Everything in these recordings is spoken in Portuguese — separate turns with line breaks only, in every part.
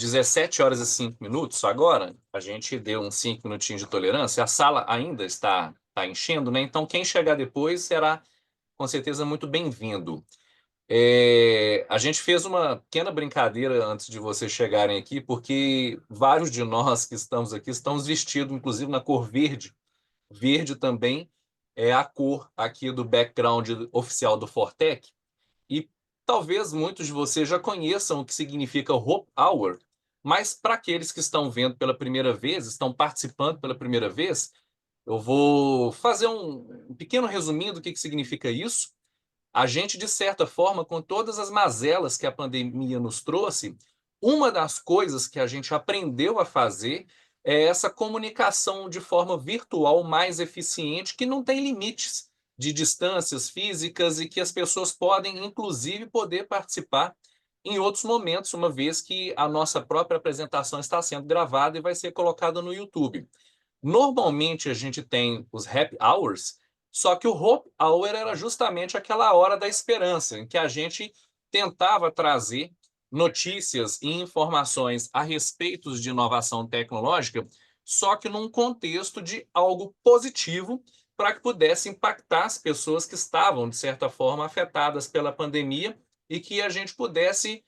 17h05 agora, a gente deu uns 5 minutinhos de tolerância, a sala ainda está enchendo, né, então quem chegar depois será, com certeza, muito bem-vindo. A gente fez uma pequena brincadeira antes de vocês chegarem aqui, porque vários de nós que estamos aqui estamos vestidos, inclusive, na cor verde. Verde também é a cor aqui do background oficial do Fortec, e talvez muitos de vocês já conheçam o que significa Hope Hour, mas para aqueles que estão vendo pela primeira vez, estão participando pela primeira vez, eu vou fazer um pequeno resuminho do que significa isso. A gente, de certa forma, com todas as mazelas que a pandemia nos trouxe, uma das coisas que a gente aprendeu a fazer é essa comunicação de forma virtual mais eficiente, que não tem limites de distâncias físicas e que as pessoas podem, inclusive, poder participar em outros momentos, uma vez que a nossa própria apresentação está sendo gravada e vai ser colocada no YouTube. Normalmente a gente tem os happy hours, só que o hope hour era justamente aquela hora da esperança, em que a gente tentava trazer notícias e informações a respeito de inovação tecnológica, só que num contexto de algo positivo, para que pudesse impactar as pessoas que estavam, de certa forma, afetadas pela pandemia, e que a gente pudesse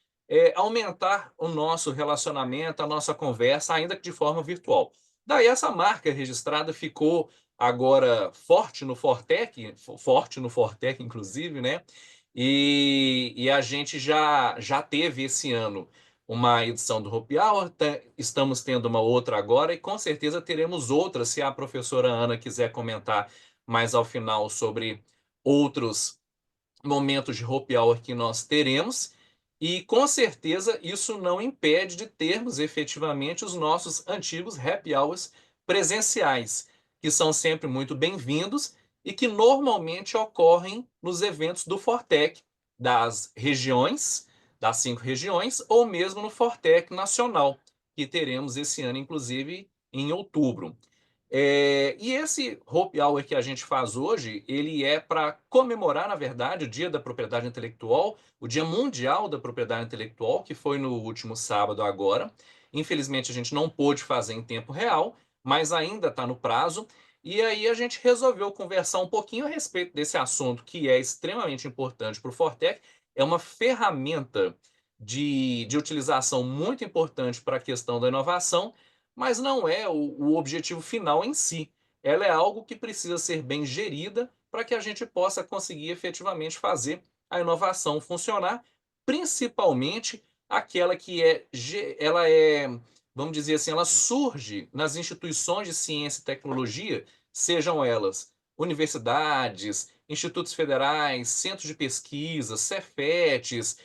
aumentar o nosso relacionamento, a nossa conversa, ainda que de forma virtual. Daí essa marca registrada ficou agora forte no Fortec, inclusive, né? E a gente já teve esse ano uma edição do Hope Hour, estamos tendo uma outra agora, e com certeza teremos outras, se a professora Ana quiser comentar mais ao final sobre outros momentos de Hope Hour que nós teremos, e com certeza isso não impede de termos efetivamente os nossos antigos Happy Hours presenciais, que são sempre muito bem-vindos e que normalmente ocorrem nos eventos do Fortec, das regiões, das 5 regiões, ou mesmo no Fortec Nacional, que teremos esse ano, inclusive, em outubro. E esse Hope Hour que a gente faz hoje, ele é para comemorar, na verdade, o Dia da Propriedade Intelectual, o Dia Mundial da Propriedade Intelectual, que foi no último sábado agora. Infelizmente, a gente não pôde fazer em tempo real, mas ainda está no prazo. E aí a gente resolveu conversar um pouquinho a respeito desse assunto, que é extremamente importante para o Fortec. É uma ferramenta de utilização muito importante para a questão da inovação, mas não é o objetivo final em si. Ela é algo que precisa ser bem gerida para que a gente possa conseguir efetivamente fazer a inovação funcionar, principalmente aquela que ela é, vamos dizer assim, ela surge nas instituições de ciência e tecnologia, sejam elas universidades, institutos federais, centros de pesquisa, Cefetes,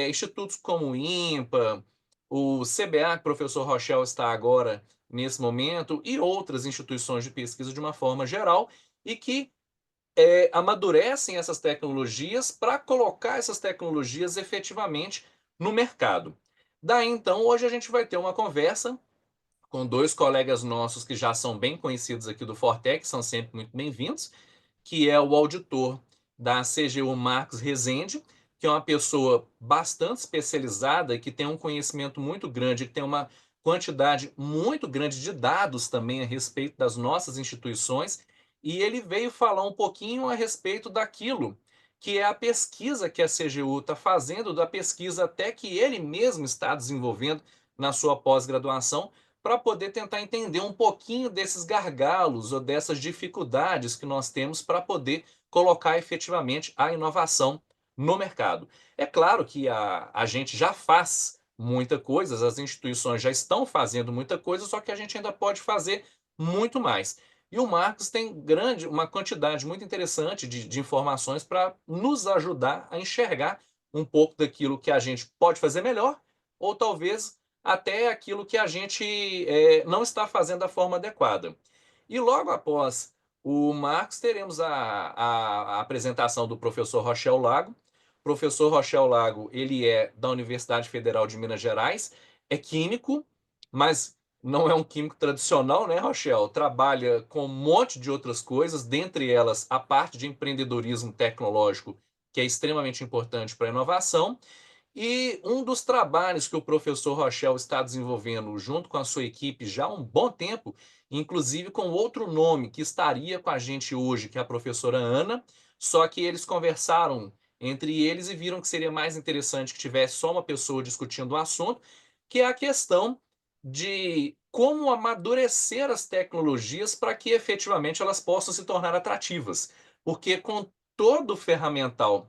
institutos como o INPA, o CBA, que o professor Rochelle está agora nesse momento, e outras instituições de pesquisa de uma forma geral, e que amadurecem essas tecnologias para colocar essas tecnologias efetivamente no mercado. Daí então, hoje a gente vai ter uma conversa com dois colegas nossos que já são bem conhecidos aqui do Fortec, são sempre muito bem-vindos, que é o auditor da CGU Marcos Rezende, que é uma pessoa bastante especializada, que tem um conhecimento muito grande, que tem uma quantidade muito grande de dados também a respeito das nossas instituições, e ele veio falar um pouquinho a respeito daquilo que é a pesquisa que a CGU está fazendo, da pesquisa até que ele mesmo está desenvolvendo na sua pós-graduação, para poder tentar entender um pouquinho desses gargalos ou dessas dificuldades que nós temos para poder colocar efetivamente a inovação no mercado. É claro que a gente já faz muita coisa, as instituições já estão fazendo muita coisa, só que a gente ainda pode fazer muito mais. E o Marcos tem uma quantidade muito interessante de informações para nos ajudar a enxergar um pouco daquilo que a gente pode fazer melhor, ou talvez até aquilo que a gente não está fazendo da forma adequada. E logo após o Marcos, teremos a apresentação do professor Rochel Lago. O professor Rochel Lago, ele é da Universidade Federal de Minas Gerais, é químico, mas não é um químico tradicional, né, Rochel? Trabalha com um monte de outras coisas, dentre elas a parte de empreendedorismo tecnológico, que é extremamente importante para a inovação. E um dos trabalhos que o professor Rochel está desenvolvendo junto com a sua equipe já há um bom tempo, inclusive com outro nome que estaria com a gente hoje, que é a professora Ana, só que eles conversaram entre eles e viram que seria mais interessante que tivesse só uma pessoa discutindo o assunto, que é a questão de como amadurecer as tecnologias para que efetivamente elas possam se tornar atrativas. Porque com todo o ferramental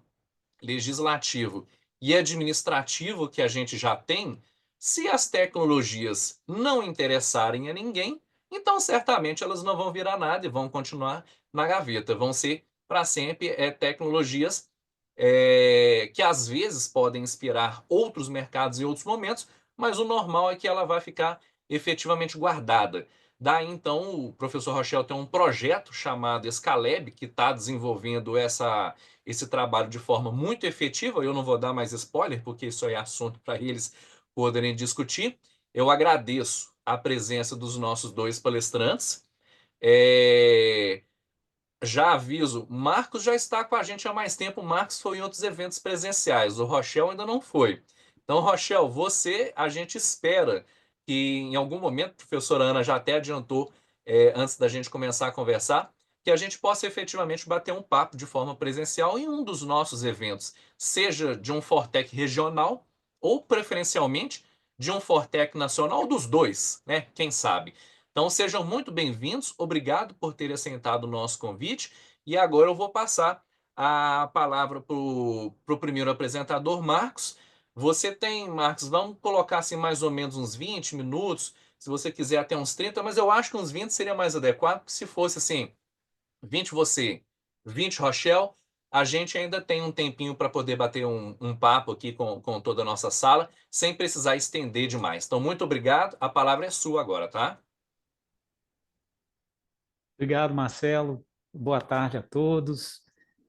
legislativo e administrativo que a gente já tem, se as tecnologias não interessarem a ninguém, então certamente elas não vão virar nada e vão continuar na gaveta. Vão ser para sempre tecnologias que às vezes podem inspirar outros mercados em outros momentos, mas o normal é que ela vai ficar efetivamente guardada. Daí então o professor Rochel tem um projeto chamado Scaleb, que está desenvolvendo esse trabalho de forma muito efetiva. Eu não vou dar mais spoiler, porque isso aí é assunto para eles poderem discutir. Eu agradeço a presença dos nossos dois palestrantes. É, Já aviso, Marcos já está com a gente há mais tempo. Marcos foi em outros eventos presenciais. O Rochel ainda não foi. Então, Rochel, você, a gente espera que em algum momento, a professora Ana já até adiantou, antes da gente começar a conversar, que a gente possa efetivamente bater um papo de forma presencial em um dos nossos eventos, seja de um Fortec regional ou, preferencialmente, de um Fortec nacional, ou dos dois, né? Quem sabe? Então sejam muito bem-vindos, obrigado por terem aceitado o nosso convite. E agora eu vou passar a palavra para o primeiro apresentador, Marcos. Você tem, Marcos, vamos colocar assim mais ou menos uns 20 minutos, se você quiser até uns 30, mas eu acho que uns 20 seria mais adequado, porque se fosse assim, 20 você, 20 Rochelle, a gente ainda tem um tempinho para poder bater um papo aqui com toda a nossa sala, sem precisar estender demais. Então, muito obrigado, a palavra é sua agora, tá?
Obrigado, Marcelo. Boa tarde a todos.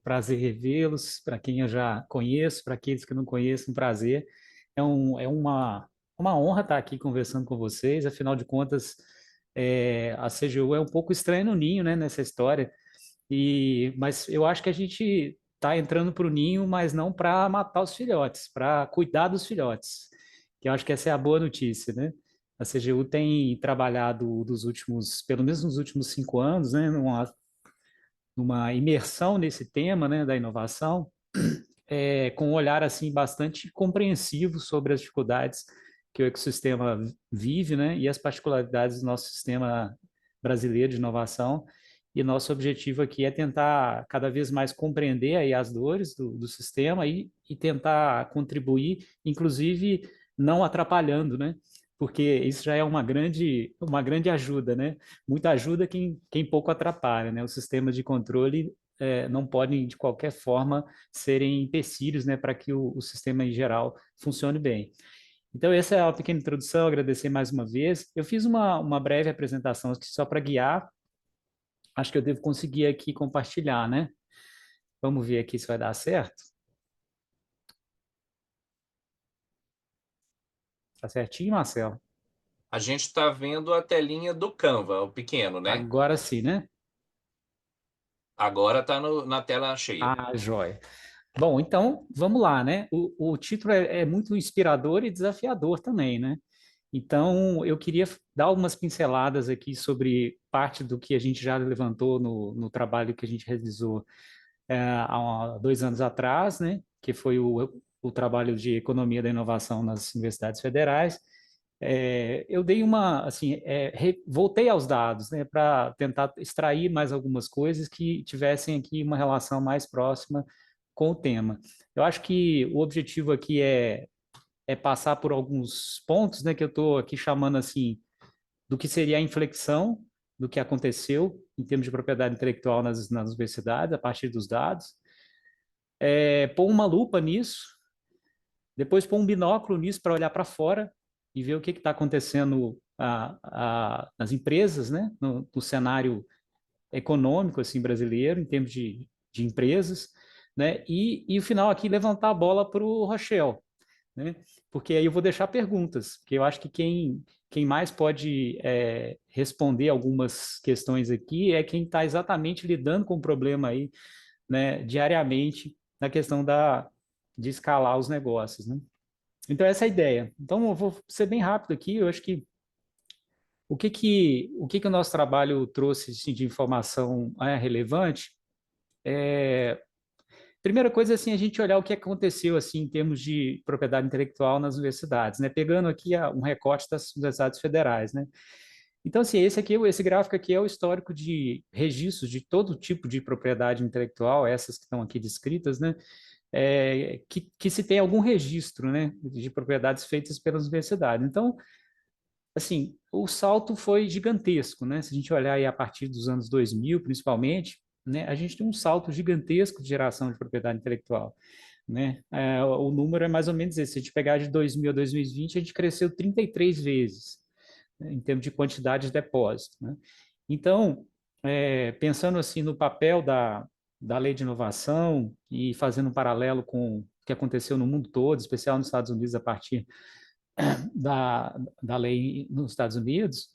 Prazer revê-los. Para quem eu já conheço, para aqueles que não conheço, um prazer. É uma honra estar aqui conversando com vocês. Afinal de contas, a CGU é um pouco estranha no ninho, né, nessa história. Mas eu acho que a gente está entrando para o ninho, mas não para matar os filhotes, para cuidar dos filhotes. Que eu acho que essa é a boa notícia, né? A CGU tem trabalhado pelo menos nos últimos 5 anos, né, numa imersão nesse tema, né, da inovação, com um olhar assim bastante compreensivo sobre as dificuldades que o ecossistema vive, né, e as particularidades do nosso sistema brasileiro de inovação. E nosso objetivo aqui é tentar cada vez mais compreender aí as dores do sistema e tentar contribuir, inclusive não atrapalhando, né? Porque isso já é uma grande ajuda, né? Muita ajuda quem pouco atrapalha, né? Os sistemas de controle não podem, de qualquer forma, serem empecilhos, né, para que o sistema em geral funcione bem. Então, essa é a pequena introdução, agradecer mais uma vez. Eu fiz uma breve apresentação aqui só para guiar, acho que eu devo conseguir aqui compartilhar, né? Vamos ver aqui se vai dar certo. Tá certinho, Marcelo?
A gente está vendo a telinha do Canva, o pequeno, né?
Agora sim, né?
Agora está na tela cheia.
Ah, joia. Bom, então vamos lá, né? O título é muito inspirador e desafiador também, né? Então eu queria dar algumas pinceladas aqui sobre parte do que a gente já levantou no trabalho que a gente realizou há 2 anos atrás, né? Que foi o trabalho de economia da inovação nas universidades federais. Eu dei assim, voltei aos dados, né, para tentar extrair mais algumas coisas que tivessem aqui uma relação mais próxima com o tema. Eu acho que o objetivo aqui é passar por alguns pontos, né, que eu estou aqui chamando assim do que seria a inflexão do que aconteceu em termos de propriedade intelectual nas universidades a partir dos dados, pôr uma lupa nisso, depois pôr um binóculo nisso para olhar para fora e ver o que está acontecendo nas empresas, né, no cenário econômico assim brasileiro, em termos de empresas, né, e o final aqui levantar a bola para o Rochelle, né, porque aí eu vou deixar perguntas, porque eu acho que quem mais pode responder algumas questões aqui é quem está exatamente lidando com o problema aí, né, diariamente, na questão de escalar os negócios, né? Então, essa é a ideia. Então, eu vou ser bem rápido aqui. Eu acho que o nosso trabalho trouxe assim, de informação relevante. Primeira coisa assim, a gente olhar o que aconteceu assim em termos de propriedade intelectual nas universidades, né? Pegando aqui um recorte das universidades federais, né? Então, assim, esse gráfico aqui é o histórico de registros de todo tipo de propriedade intelectual, essas que estão aqui descritas, né? Que se tem algum registro, né, de propriedades feitas pelas universidades. Então, assim, o salto foi gigantesco, né? Se a gente olhar aí a partir dos anos 2000, principalmente, né, a gente tem um salto gigantesco de geração de propriedade intelectual, né? O número é mais ou menos esse. Se a gente pegar de 2000 a 2020, a gente cresceu 33 vezes, né, em termos de quantidade de depósito, né? Então, pensando assim no papel da lei de inovação e fazendo um paralelo com o que aconteceu no mundo todo, especial nos Estados Unidos a partir da lei nos Estados Unidos,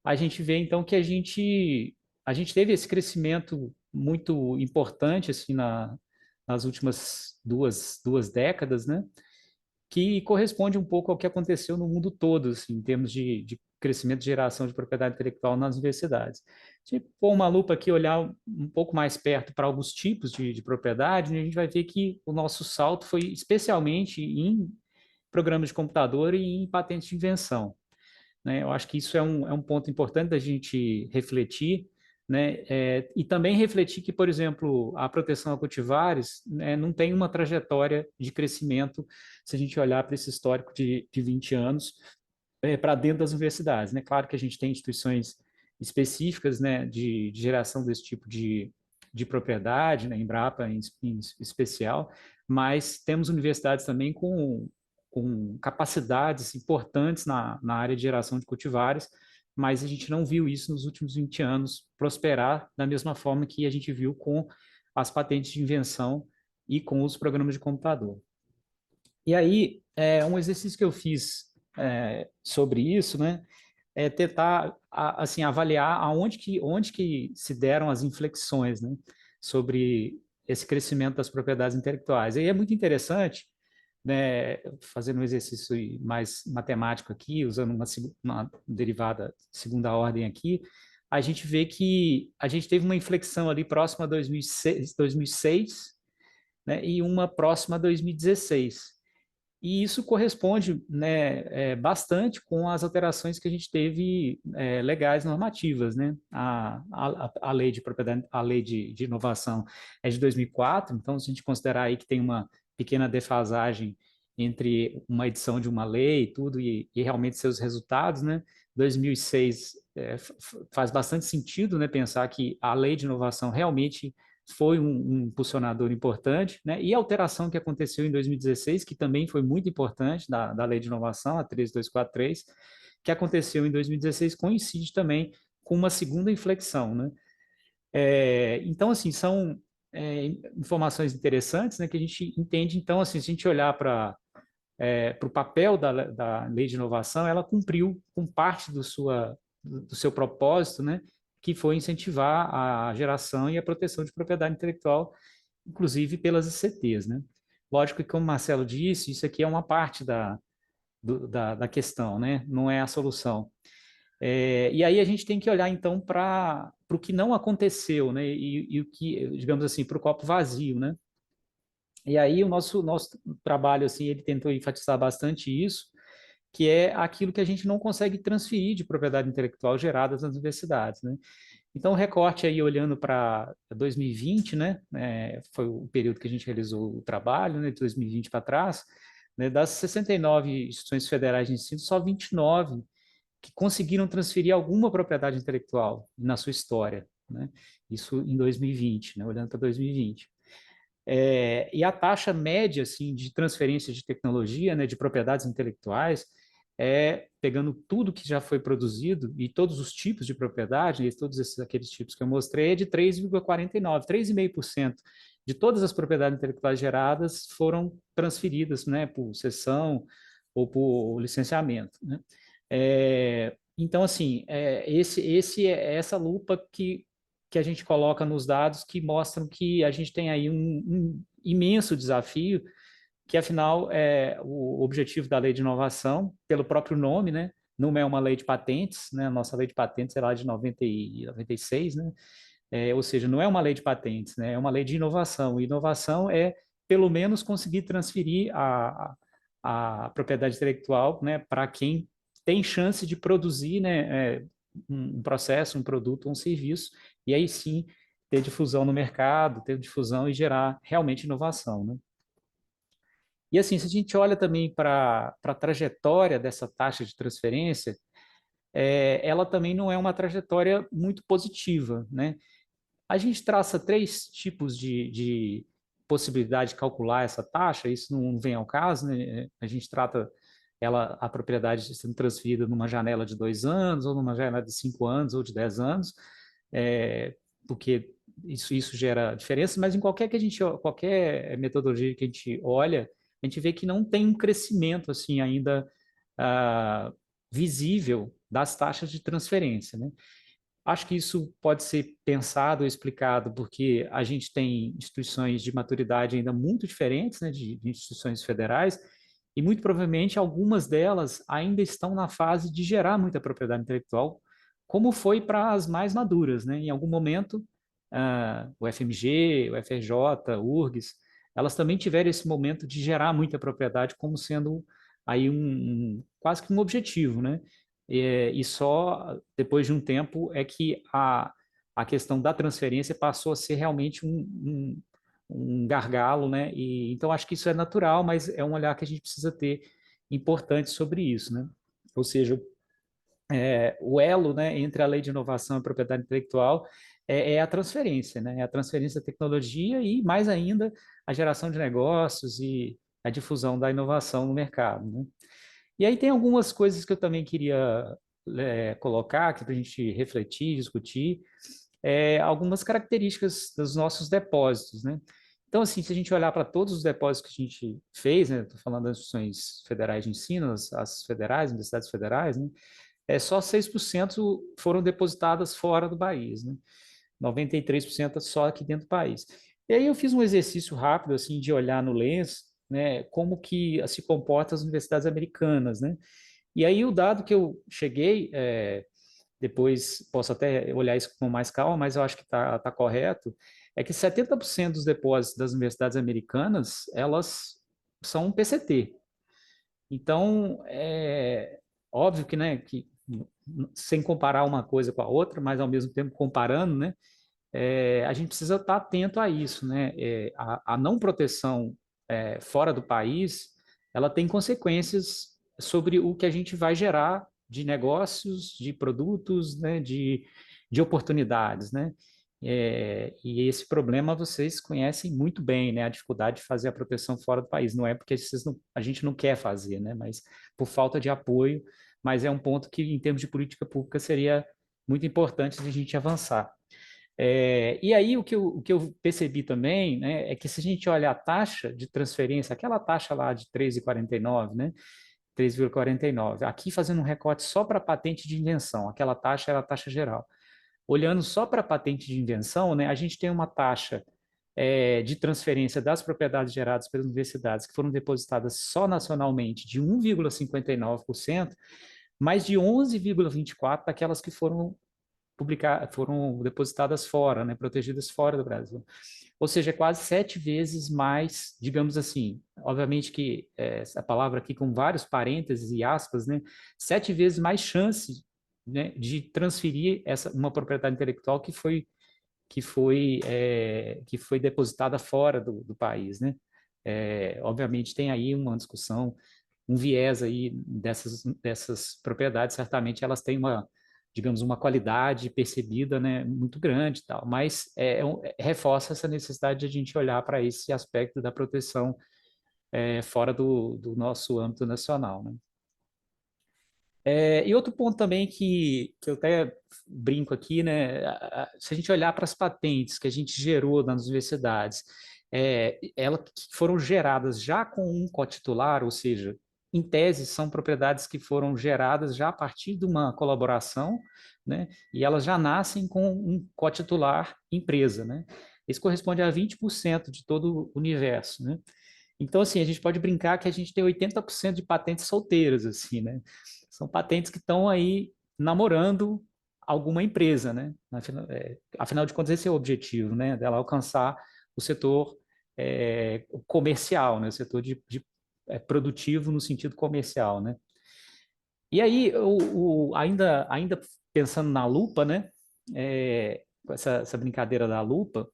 a gente vê então que a gente teve esse crescimento muito importante assim nas últimas duas décadas, né? Que corresponde um pouco ao que aconteceu no mundo todo, assim, em termos de crescimento de geração de propriedade intelectual nas universidades. Se a gente pôr uma lupa aqui, olhar um pouco mais perto para alguns tipos de propriedade, né, a gente vai ver que o nosso salto foi especialmente em programas de computador e em patentes de invenção, né? Eu acho que isso é um ponto importante da gente refletir, né? E também refletir que, por exemplo, a proteção a cultivares, né, não tem uma trajetória de crescimento se a gente olhar para esse histórico de 20 anos para dentro das universidades, né? Claro que a gente tem instituições específicas, né, de geração desse tipo de propriedade, né, Embrapa em especial, mas temos universidades também com capacidades importantes na área de geração de cultivares, mas a gente não viu isso nos últimos 20 anos prosperar da mesma forma que a gente viu com as patentes de invenção e com os programas de computador. E aí, um exercício que eu fiz sobre isso, né, é tentar assim avaliar onde que se deram as inflexões, né, sobre esse crescimento das propriedades intelectuais. E é muito interessante, né, fazendo um exercício mais matemático aqui, usando uma derivada segunda ordem aqui, a gente vê que a gente teve uma inflexão ali próxima a 2006, né, e uma próxima a 2016. E isso corresponde, né, bastante com as alterações que a gente teve legais normativas, né? A lei de propriedade, a lei de inovação é de 2004, então se a gente considerar aí que tem uma pequena defasagem entre uma edição de uma lei e tudo e realmente seus resultados, né? 2006 faz bastante sentido, né, pensar que a lei de inovação realmente foi um impulsionador importante, né? E a alteração que aconteceu em 2016, que também foi muito importante, da Lei de Inovação, a 13243, que aconteceu em 2016, coincide também com uma segunda inflexão, né? Então, assim, são informações interessantes, né, que a gente entende. Então, assim, se a gente olhar para o papel da Lei de Inovação, ela cumpriu com parte do seu propósito, né, que foi incentivar a geração e a proteção de propriedade intelectual, inclusive pelas ICTs, né? Lógico que, como o Marcelo disse, isso aqui é uma parte da questão, né? Não é a solução. E aí a gente tem que olhar, então, para o que não aconteceu, né? E o que, digamos assim, para o copo vazio, né? E aí o nosso trabalho, assim, ele tentou enfatizar bastante isso, que é aquilo que a gente não consegue transferir de propriedade intelectual geradas nas universidades, né? Então, o recorte aí, olhando para 2020, né, foi o período que a gente realizou o trabalho, né, de 2020 para trás, né, das 69 instituições federais de ensino, só 29 que conseguiram transferir alguma propriedade intelectual na sua história, né? Isso em 2020, né, olhando para 2020. E a taxa média assim, de transferência de tecnologia, né, de propriedades intelectuais, pegando tudo que já foi produzido e todos os tipos de propriedade, né, todos aqueles tipos que eu mostrei, é de 3,49%, 3,5% de todas as propriedades intelectuais geradas foram transferidas, né, por cessão ou por licenciamento, né? Então, assim, é essa lupa que a gente coloca nos dados que mostram que a gente tem aí um imenso desafio que afinal é o objetivo da lei de inovação, pelo próprio nome, né? Não é uma lei de patentes, né? A nossa lei de patentes é lá de 96, né? Ou seja, não é uma lei de patentes, né? É uma lei de inovação. E inovação é, pelo menos, conseguir transferir a propriedade intelectual, né, para quem tem chance de produzir, né, um processo, um produto, um serviço, e aí sim ter difusão no mercado, ter difusão e gerar realmente inovação, né? E assim, se a gente olha também para a trajetória dessa taxa de transferência, ela também não é uma trajetória muito positiva, né? A gente traça três tipos de possibilidade de calcular essa taxa, isso não vem ao caso, né? A gente trata a propriedade sendo transferida numa janela de 2 anos, ou numa janela de 5 anos, ou de 10 anos, porque isso gera diferença, mas em qualquer metodologia que a gente olha, a gente vê que não tem um crescimento assim ainda visível das taxas de transferência, né? Acho que isso pode ser pensado ou explicado porque a gente tem instituições de maturidade ainda muito diferentes, né, de instituições federais, e muito provavelmente algumas delas ainda estão na fase de gerar muita propriedade intelectual, como foi para as mais maduras, né? Em algum momento, o FMG, o FRJ, o URGS, elas também tiveram esse momento de gerar muita propriedade como sendo aí quase que um objetivo, né? E só depois de um tempo é que a questão da transferência passou a ser realmente um gargalo, né? E, então, acho que isso é natural, mas é um olhar que a gente precisa ter importante sobre isso, né? Ou seja, o elo, né, entre a lei de inovação e a propriedade intelectual é a transferência, né? É a transferência da tecnologia e, mais ainda, a geração de negócios e a difusão da inovação no mercado, né? E aí tem algumas coisas que eu também queria colocar aqui para a gente refletir, discutir, algumas características dos nossos depósitos, né? Então, assim, se a gente olhar para todos os depósitos que a gente fez, né? Estou falando das instituições federais de ensino, as federais, universidades federais, né? Só 6% foram depositadas fora do país, né? 93% só aqui dentro do país. E aí eu fiz um exercício rápido, assim, de olhar no Lens, né, como que se comportam as universidades americanas, né? E aí o dado que eu cheguei, depois posso até olhar isso com mais calma, mas eu acho que tá correto, é que 70% dos depósitos das universidades americanas, elas são PCT. Então, é óbvio que, né, que sem comparar uma coisa com a outra, mas ao mesmo tempo comparando, né, a gente precisa estar atento a isso, né? A não proteção fora do país, ela tem consequências sobre o que a gente vai gerar de negócios, de produtos, né? De oportunidades, né? E esse problema vocês conhecem muito bem, né? A dificuldade de fazer a proteção fora do país. Não é porque a gente não quer fazer, né? Mas por falta de apoio, mas é um ponto que, em termos de política pública, seria muito importante de a gente avançar. E aí o que eu percebi também, né, é que se a gente olha a taxa de transferência, aquela taxa lá de 3,49, né, 3,49, aqui fazendo um recorte só para patente de invenção, aquela taxa era a taxa geral. Olhando só para a patente de invenção, né, a gente tem uma taxa de transferência das propriedades geradas pelas universidades que foram depositadas só nacionalmente de 1,59%, mais de 11,24% daquelas que foram depositadas fora, né, protegidas fora do Brasil. Ou seja, é quase 7 vezes mais, digamos assim, obviamente que essa palavra aqui com vários parênteses e aspas, né, 7 vezes mais chance, né, de transferir uma propriedade intelectual que foi depositada fora do país, né? Obviamente tem aí uma discussão, um viés aí dessas propriedades, certamente elas têm digamos, uma qualidade percebida, né, muito grande e tal, mas reforça essa necessidade de a gente olhar para esse aspecto da proteção fora do nosso âmbito nacional, né? E outro ponto também que eu até brinco aqui, né? Se a gente olhar para as patentes que a gente gerou nas universidades, elas foram geradas já com um cotitular, ou seja, em tese são propriedades que foram geradas já a partir de uma colaboração, né? E elas já nascem com um cotitular empresa, né? Isso corresponde a 20% de todo o universo, né? Então, assim, a gente pode brincar que a gente tem 80% de patentes solteiras, assim, né? São patentes que estão aí namorando alguma empresa, né? Afinal de contas, esse é o objetivo, né? Dela alcançar o setor comercial, né? O setor produtivo no sentido comercial, né? E aí, ainda pensando na lupa, né? Com essa brincadeira da lupa,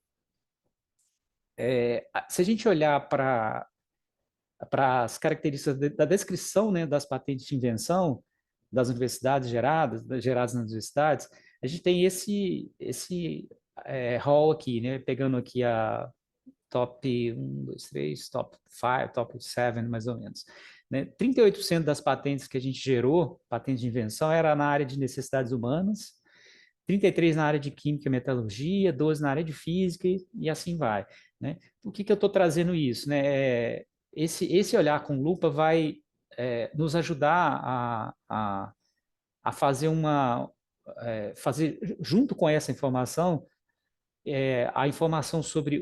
se a gente olhar para as características da descrição, né, das patentes de invenção das universidades geradas nas universidades, a gente tem esse rol aqui, né, pegando aqui a top 2, 3, top 5, top 7, mais ou menos. Né? 38% das patentes que a gente gerou, patentes de invenção, era na área de necessidades humanas, 33% na área de química e metalurgia, 12% na área de física e assim vai. Né? Por que eu estou trazendo isso? Né? Esse olhar com lupa vai nos ajudar a fazer fazer, junto com essa informação, a informação sobre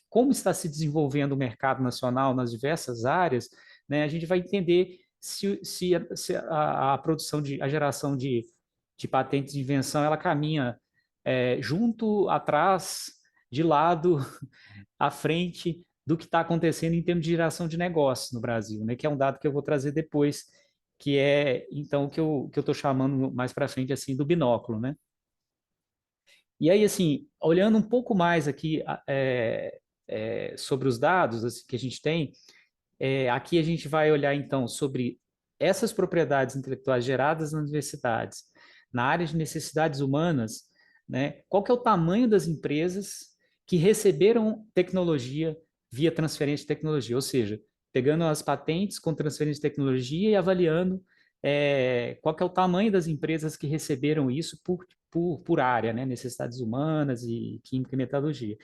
como está se desenvolvendo o mercado nacional nas diversas áreas, né, a gente vai entender se a produção a geração de patentes de invenção, ela caminha junto, atrás, de lado, à frente do que está acontecendo em termos de geração de negócios no Brasil, né, que é um dado que eu vou trazer depois, que é então o que eu estou chamando mais para frente assim do binóculo, né? E aí, assim, olhando um pouco mais aqui sobre os dados assim, que a gente tem, aqui a gente vai olhar, então, sobre essas propriedades intelectuais geradas nas universidades, na área de necessidades humanas, né? Qual que é o tamanho das empresas que receberam tecnologia via transferência de tecnologia, ou seja, pegando as patentes com transferência de tecnologia e avaliando qual que é o tamanho das empresas que receberam isso por área, né? Necessidades humanas e química e metalurgia.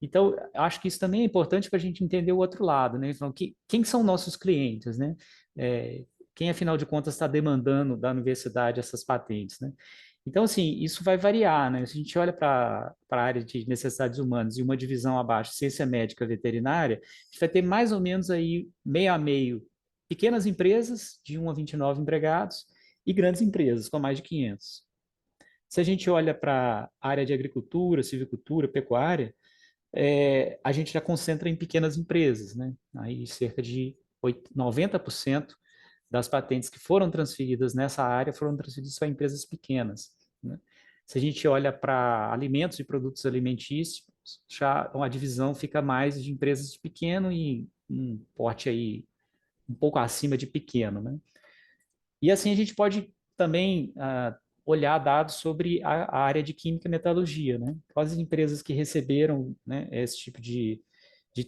Então, acho que isso também é importante para a gente entender o outro lado, né? Então, quem são nossos clientes, né? Quem, afinal de contas, está demandando da universidade essas patentes, né? Então, assim, isso vai variar, né? Se a gente olha para a área de necessidades humanas e uma divisão abaixo, ciência médica veterinária, a gente vai ter mais ou menos aí meio a meio pequenas empresas de 1 a 29 empregados e grandes empresas com mais de 500. Se a gente olha para a área de agricultura, silvicultura, pecuária, a gente já concentra em pequenas empresas, né? Aí cerca de 90% das patentes que foram transferidas nessa área foram transferidas para empresas pequenas, né? Se a gente olha para alimentos e produtos alimentícios, já a divisão fica mais de empresas de pequeno e um porte aí um pouco acima de pequeno, né? E assim a gente pode também olhar dados sobre a área de química e metalurgia, né? Quais as empresas que receberam, né, esse tipo de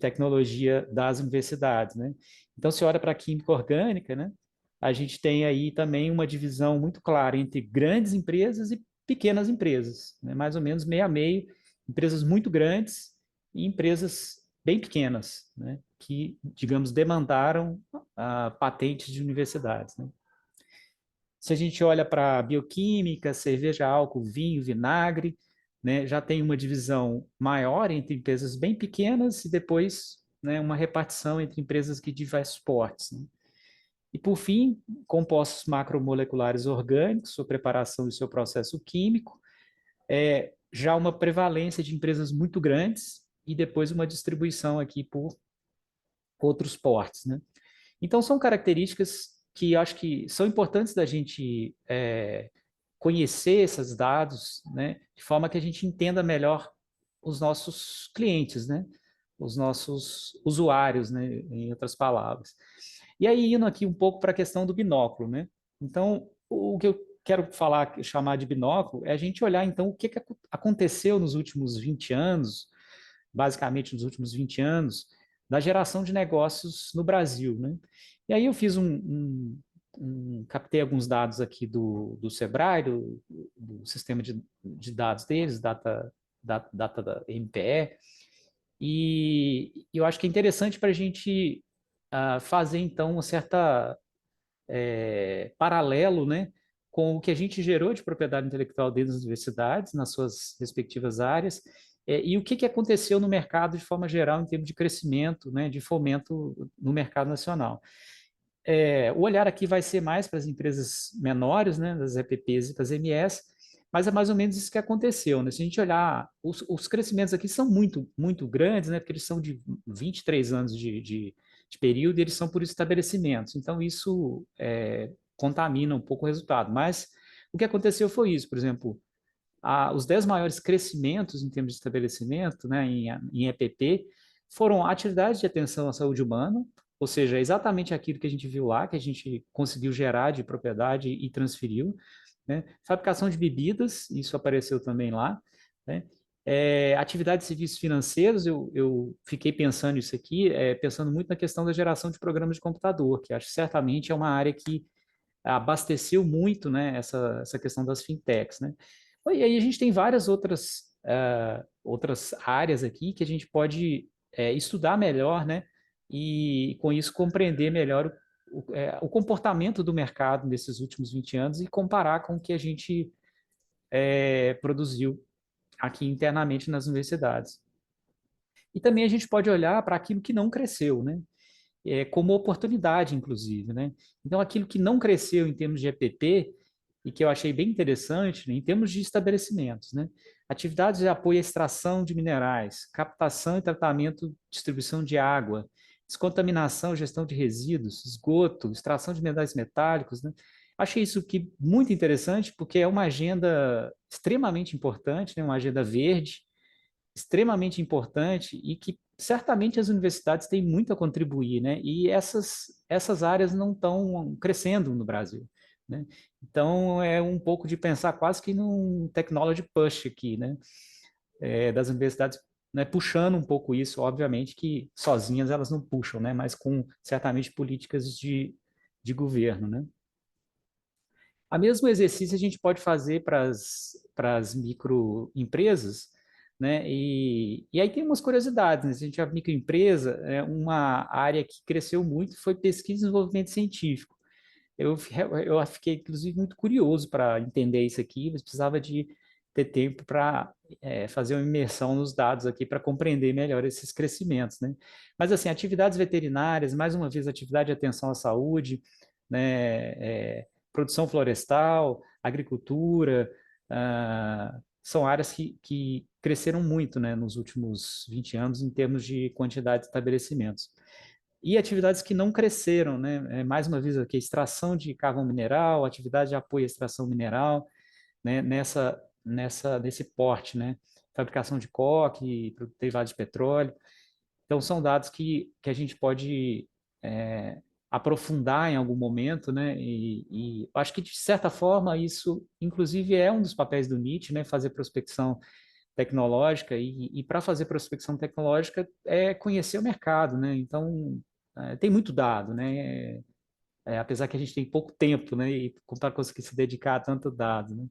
tecnologia das universidades, né? Então, se olha para a química orgânica, né? A gente tem aí também uma divisão muito clara entre grandes empresas e pequenas empresas, né? Mais ou menos meio a meio, empresas muito grandes e empresas bem pequenas, né? Que, digamos, demandaram patentes de universidades, né? Se a gente olha para bioquímica, cerveja, álcool, vinho, vinagre, né, já tem uma divisão maior entre empresas bem pequenas e depois, né, uma repartição entre empresas de diversos portes, né? E, por fim, compostos macromoleculares orgânicos, sua preparação e seu processo químico, já uma prevalência de empresas muito grandes e depois uma distribuição aqui por outros portes, né? Então, são características que acho que são importantes da gente conhecer esses dados, né, de forma que a gente entenda melhor os nossos clientes, né, os nossos usuários, né, em outras palavras. E aí, indo aqui um pouco para a questão do binóculo, né? Então, o que eu quero falar, chamar de binóculo, é a gente olhar, então, o que aconteceu nos últimos 20 anos, basicamente nos últimos 20 anos, da geração de negócios no Brasil, né? E aí eu fiz captei alguns dados aqui do Sebrae, do sistema de dados deles, data da MPE, e eu acho que é interessante para a gente fazer, então, uma certa paralelo, né, com o que a gente gerou de propriedade intelectual dentro das universidades, nas suas respectivas áreas, E o que, que aconteceu no mercado de forma geral em termos de crescimento, né, de fomento no mercado nacional. O olhar aqui vai ser mais para as empresas menores, né, das EPPs e para as MS, mas é mais ou menos isso que aconteceu, né? Se a gente olhar, os crescimentos aqui são muito, muito grandes, né, porque eles são de 23 anos de período e eles são por estabelecimentos. Então, isso contamina um pouco o resultado. Mas o que aconteceu foi isso, por exemplo, os 10 maiores crescimentos em termos de estabelecimento, né, em EPP, foram atividades de atenção à saúde humana, ou seja, exatamente aquilo que a gente viu lá, que a gente conseguiu gerar de propriedade e transferiu, né? Fabricação de bebidas, isso apareceu também lá, né? Atividades de serviços financeiros, eu fiquei pensando isso aqui, pensando muito na questão da geração de programas de computador, que acho que certamente é uma área que abasteceu muito, né, essa questão das fintechs, né? E aí a gente tem várias outras áreas aqui que a gente pode estudar melhor, né? E com isso compreender melhor o comportamento do mercado nesses últimos 20 anos e comparar com o que a gente produziu aqui internamente nas universidades. E também a gente pode olhar para aquilo que não cresceu, né? Como oportunidade, inclusive, né? Então, aquilo que não cresceu em termos de EPP, e que eu achei bem interessante, né, em termos de estabelecimentos, né? Atividades de apoio à extração de minerais, captação e tratamento, distribuição de água, descontaminação, gestão de resíduos, esgoto, extração de metais metálicos, né? Achei isso aqui muito interessante, porque é uma agenda extremamente importante, né? Uma agenda verde, extremamente importante e que certamente as universidades têm muito a contribuir, né? E essas áreas não estão crescendo no Brasil, né? Então é um pouco de pensar quase que num technology push aqui, né? Das universidades, né? Puxando um pouco isso, obviamente que sozinhas elas não puxam, né? Mas com certamente políticas de governo, né? O mesmo exercício a gente pode fazer para as microempresas, né? E aí tem umas curiosidades, né? Se a gente é microempresa, uma área que cresceu muito foi pesquisa e desenvolvimento científico. Eu fiquei, inclusive, muito curioso para entender isso aqui, mas precisava de ter tempo para fazer uma imersão nos dados aqui para compreender melhor esses crescimentos, né? Mas, assim, atividades veterinárias, mais uma vez, atividade de atenção à saúde, né? Produção florestal, agricultura, são áreas que cresceram muito, né, nos últimos 20 anos em termos de quantidade de estabelecimentos. E atividades que não cresceram, né? Mais uma vez aqui, extração de carvão mineral, atividade de apoio à extração mineral, né? Nesse porte, né? Fabricação de coque, derivados de petróleo. Então, são dados que a gente pode aprofundar em algum momento, né? E acho que, de certa forma, isso, inclusive, é um dos papéis do NIT, né? Fazer prospecção tecnológica, e para fazer prospecção tecnológica é conhecer o mercado, né? Então, tem muito dado, né? Apesar que a gente tem pouco tempo, né? E para conseguir se dedicar a tanto dado, né?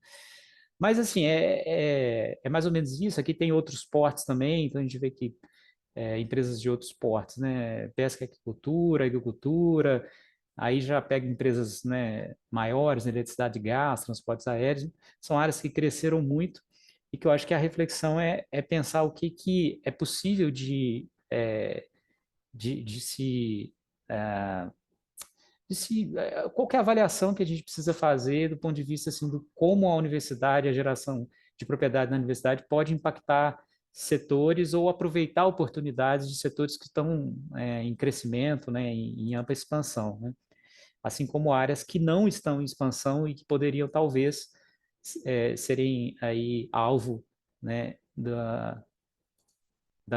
Mas, assim, é mais ou menos isso. Aqui tem outros portos também, então a gente vê que empresas de outros portos, né? Pesca, agricultura, agricultura, aí já pega empresas, né, maiores, né, eletricidade de gás, transportes aéreos, são áreas que cresceram muito e que eu acho que a reflexão é pensar o que é possível de se qual que é a avaliação que a gente precisa fazer do ponto de vista assim do como a universidade, a geração de propriedade na universidade pode impactar setores ou aproveitar oportunidades de setores que estão em crescimento, né, em ampla expansão, né? Assim como áreas que não estão em expansão e que poderiam talvez serem aí alvo, né, da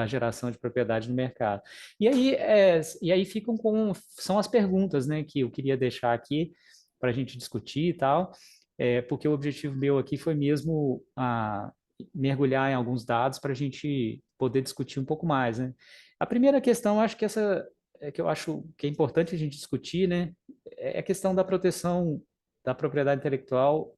geração de propriedade no mercado. E aí são as perguntas, né, que eu queria deixar aqui para a gente discutir e tal, porque o objetivo meu aqui foi mesmo mergulhar em alguns dados para a gente poder discutir um pouco mais, né? A primeira questão, acho que essa que eu acho que é importante a gente discutir, né, é a questão da proteção da propriedade intelectual,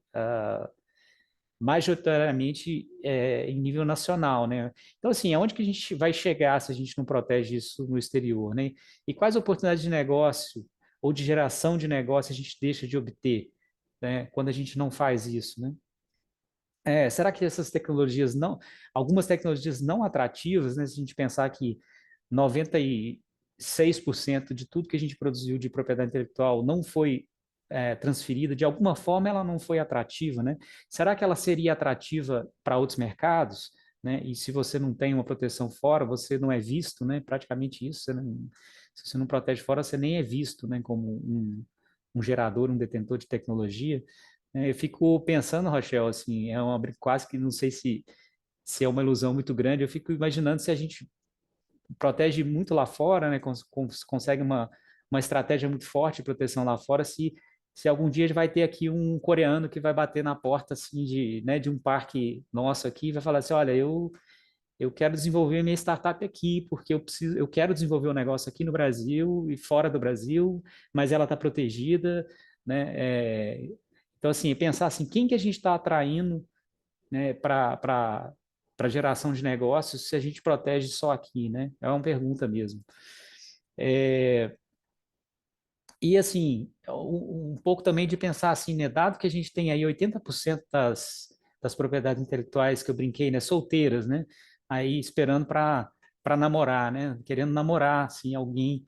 majoritariamente em nível nacional, né? Então, assim, aonde que a gente vai chegar se a gente não protege isso no exterior, né? E quais oportunidades de negócio ou de geração de negócio a gente deixa de obter, né, quando a gente não faz isso, né? será que essas tecnologias não, algumas tecnologias não atrativas, né, se a gente pensar que 96% de tudo que a gente produziu de propriedade intelectual não foi transferida, de alguma forma ela não foi atrativa, né? Será que ela seria atrativa para outros mercados? Né? E se você não tem uma proteção fora, você não é visto, né? Praticamente isso. Se você não protege fora, você nem é visto, né? Como um gerador, um detentor de tecnologia. Eu fico pensando, Rochelle, assim, quase que não sei se é uma ilusão muito grande. Eu fico imaginando se a gente protege muito lá fora, né? Consegue uma estratégia muito forte de proteção lá fora, se algum dia vai ter aqui um coreano que vai bater na porta assim de um parque nosso aqui e vai falar assim, olha, eu quero desenvolver minha startup aqui, porque eu quero desenvolver um negócio aqui no Brasil e fora do Brasil, mas ela está protegida, né? Então, assim, pensar assim, quem que a gente está atraindo, né, para geração de negócios se a gente protege só aqui, né? É uma pergunta mesmo. E, assim, um pouco também de pensar assim, né, dado que a gente tem aí 80% das propriedades intelectuais que eu brinquei, né, solteiras, né, aí esperando para namorar, né, querendo namorar, assim, alguém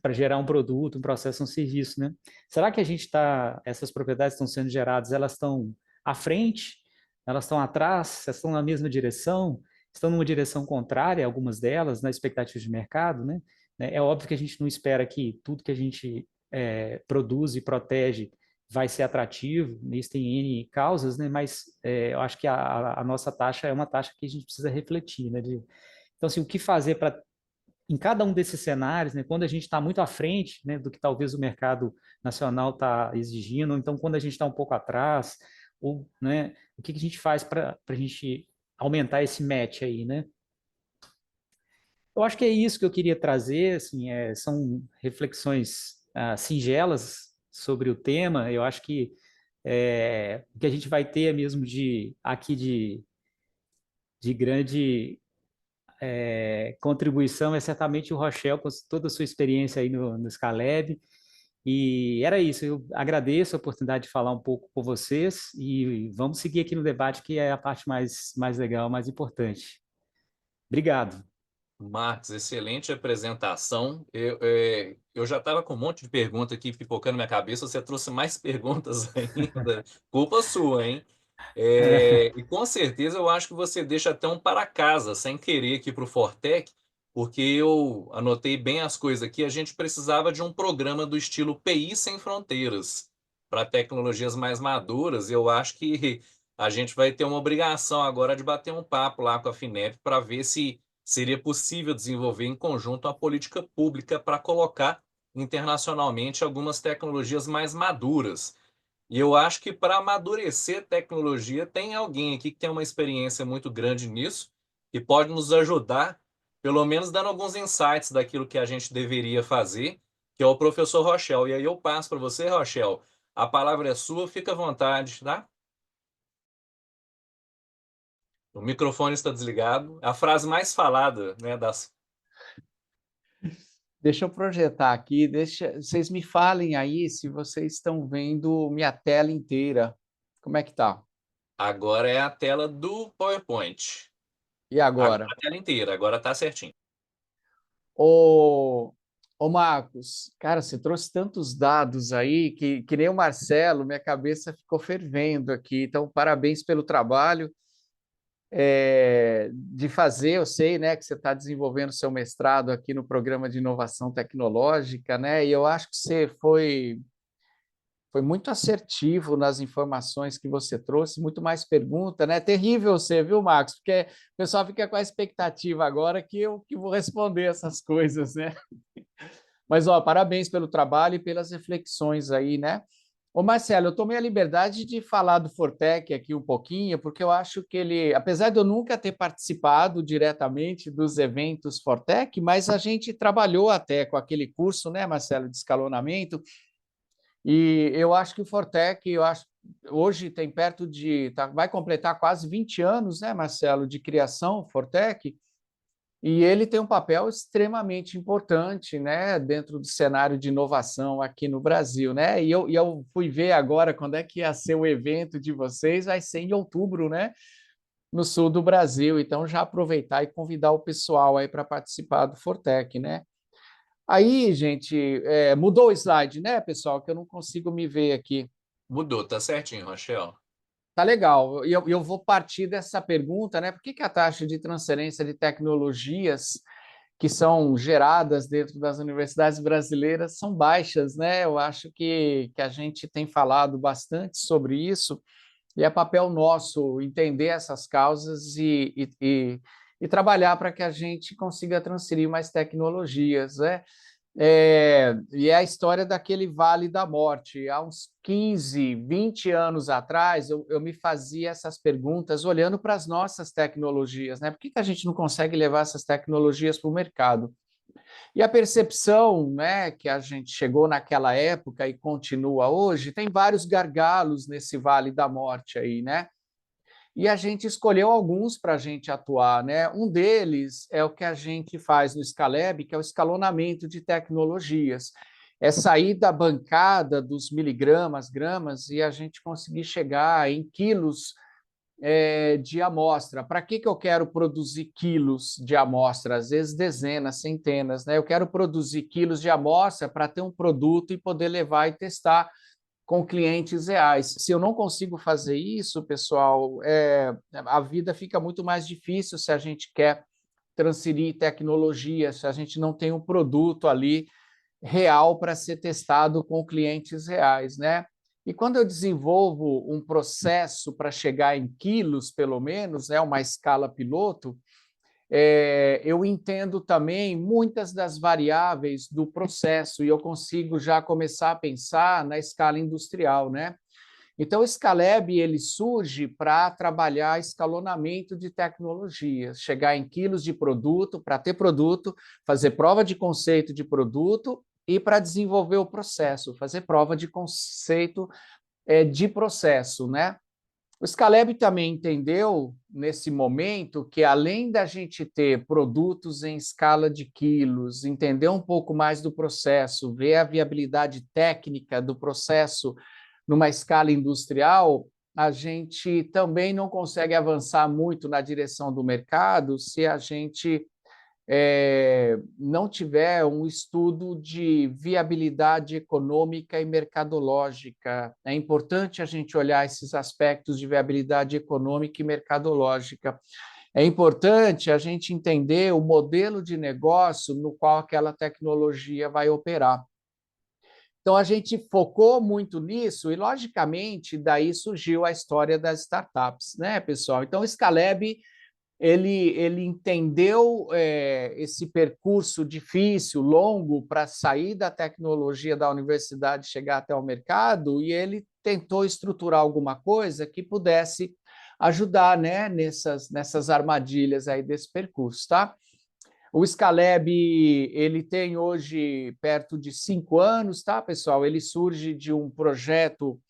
para gerar um produto, um processo, um serviço, né? Será que essas propriedades estão sendo geradas, elas estão à frente, elas estão atrás, elas estão na mesma direção, estão numa direção contrária, algumas delas, na expectativa de mercado, né? É óbvio que a gente não espera que tudo que a gente produz e protege vai ser atrativo, isso tem N causas, né? Mas eu acho que a nossa taxa é uma taxa que a gente precisa refletir, né? Então, assim, o que fazer para em cada um desses cenários, né, quando a gente está muito à frente, né, do que talvez o mercado nacional está exigindo, ou então quando a gente está um pouco atrás, ou, né, o que a gente faz para a gente aumentar esse match aí, né? Eu acho que é isso que eu queria trazer, assim, são reflexões singelas sobre o tema. Eu acho que o que a gente vai ter mesmo aqui de grande contribuição é certamente o Rochelle, com toda a sua experiência aí no Scalab. E era isso, eu agradeço a oportunidade de falar um pouco com vocês e vamos seguir aqui no debate, que é a parte mais legal, mais importante. Obrigado.
Marcos, excelente apresentação. Eu já estava com um monte de pergunta aqui pipocando na minha cabeça. Você trouxe mais perguntas ainda. Culpa sua, hein? E com certeza eu acho que você deixa até um para casa, sem querer, aqui para o Fortec, porque eu anotei bem as coisas aqui. A gente precisava de um programa do estilo PI Sem Fronteiras para tecnologias mais maduras. Eu acho que a gente vai ter uma obrigação agora de bater um papo lá com a FINEP para ver se seria possível desenvolver em conjunto uma política pública para colocar internacionalmente algumas tecnologias mais maduras. E eu acho que para amadurecer tecnologia, tem alguém aqui que tem uma experiência muito grande nisso, que pode nos ajudar, pelo menos dando alguns insights daquilo que a gente deveria fazer, que é o professor Rochelle. E aí eu passo para você, Rochelle. A palavra é sua, fica à vontade, tá? O microfone está desligado. A frase mais falada, né, das.
Deixa eu projetar aqui, vocês me falem aí se vocês estão vendo minha tela inteira. Como é que tá?
Agora é a tela do PowerPoint.
E
Agora
agora?
a tela inteira, agora tá certinho.
Ô, ô Marcos, cara, você trouxe tantos dados aí que nem o Marcelo, minha cabeça ficou fervendo aqui. Então, parabéns pelo trabalho de fazer. Eu sei, né, que você está desenvolvendo seu mestrado aqui no programa de inovação tecnológica, né? E eu acho que você foi muito assertivo nas informações que você trouxe, muito mais pergunta, né? Terrível você, viu, Marcos? Porque o pessoal fica com a expectativa agora que eu que vou responder essas coisas, né? Mas, ó, parabéns pelo trabalho e pelas reflexões aí, né? Ô, Marcelo, eu tomei a liberdade de falar do Fortec aqui um pouquinho, porque eu acho que ele, apesar de eu nunca ter participado diretamente dos eventos Fortec, mas a gente trabalhou até com aquele curso, né, Marcelo, de escalonamento, e eu acho que o Fortec, hoje tem perto vai completar quase 20 anos, né, Marcelo, de criação, Fortec, E ele tem um papel extremamente importante, né, dentro do cenário de inovação aqui no Brasil, né? E eu fui ver agora quando é que ia ser o evento de vocês, vai ser em outubro, né, no sul do Brasil. Então, já aproveitar e convidar o pessoal aí para participar do Fortec, né? Aí, gente, mudou o slide, né, pessoal, que eu não consigo me ver aqui.
Mudou, tá certinho, Rachel.
Tá legal. E eu vou partir dessa pergunta, né? Por que a taxa de transferência de tecnologias que são geradas dentro das universidades brasileiras são baixas, né? Eu acho que a gente tem falado bastante sobre isso e é papel nosso entender essas causas e trabalhar para que a gente consiga transferir mais tecnologias, né? E é a história daquele Vale da Morte. Há uns 15, 20 anos atrás, eu me fazia essas perguntas olhando para as nossas tecnologias, né? Por que a gente não consegue levar essas tecnologias para o mercado? E a percepção, né, que a gente chegou naquela época e continua hoje, tem vários gargalos nesse Vale da Morte aí, né? E a gente escolheu alguns para a gente atuar, né? Um deles é o que a gente faz no Scalab, que é o escalonamento de tecnologias. É sair da bancada dos miligramas, gramas, e a gente conseguir chegar em quilos de amostra. Para que eu quero produzir quilos de amostra? Às vezes dezenas, centenas, né? Eu quero produzir quilos de amostra para ter um produto e poder levar e testar com clientes reais. Se eu não consigo fazer isso, pessoal, a vida fica muito mais difícil se a gente quer transferir tecnologia, se a gente não tem um produto ali real para ser testado com clientes reais, né? E quando eu desenvolvo um processo para chegar em quilos, pelo menos, né, uma escala piloto, eu entendo também muitas das variáveis do processo e eu consigo já começar a pensar na escala industrial, né? Então, o Scalab ele surge para trabalhar escalonamento de tecnologias, chegar em quilos de produto, para ter produto, fazer prova de conceito de produto e para desenvolver o processo, fazer prova de conceito de processo, né? O Scalab também entendeu, nesse momento, que além da gente ter produtos em escala de quilos, entender um pouco mais do processo, ver a viabilidade técnica do processo numa escala industrial, a gente também não consegue avançar muito na direção do mercado se a gente não tiver um estudo de viabilidade econômica e mercadológica. É importante a gente olhar esses aspectos de viabilidade econômica e mercadológica. É importante a gente entender o modelo de negócio no qual aquela tecnologia vai operar. Então, a gente focou muito nisso e, logicamente, daí surgiu a história das startups, né, pessoal? Então, o Scalab ele entendeu esse percurso difícil, longo, para sair da tecnologia da universidade e chegar até o mercado, e ele tentou estruturar alguma coisa que pudesse ajudar, né, nessas armadilhas aí desse percurso, tá? O Scalab, ele tem hoje perto de 5 anos, tá, pessoal? Ele surge de um projeto...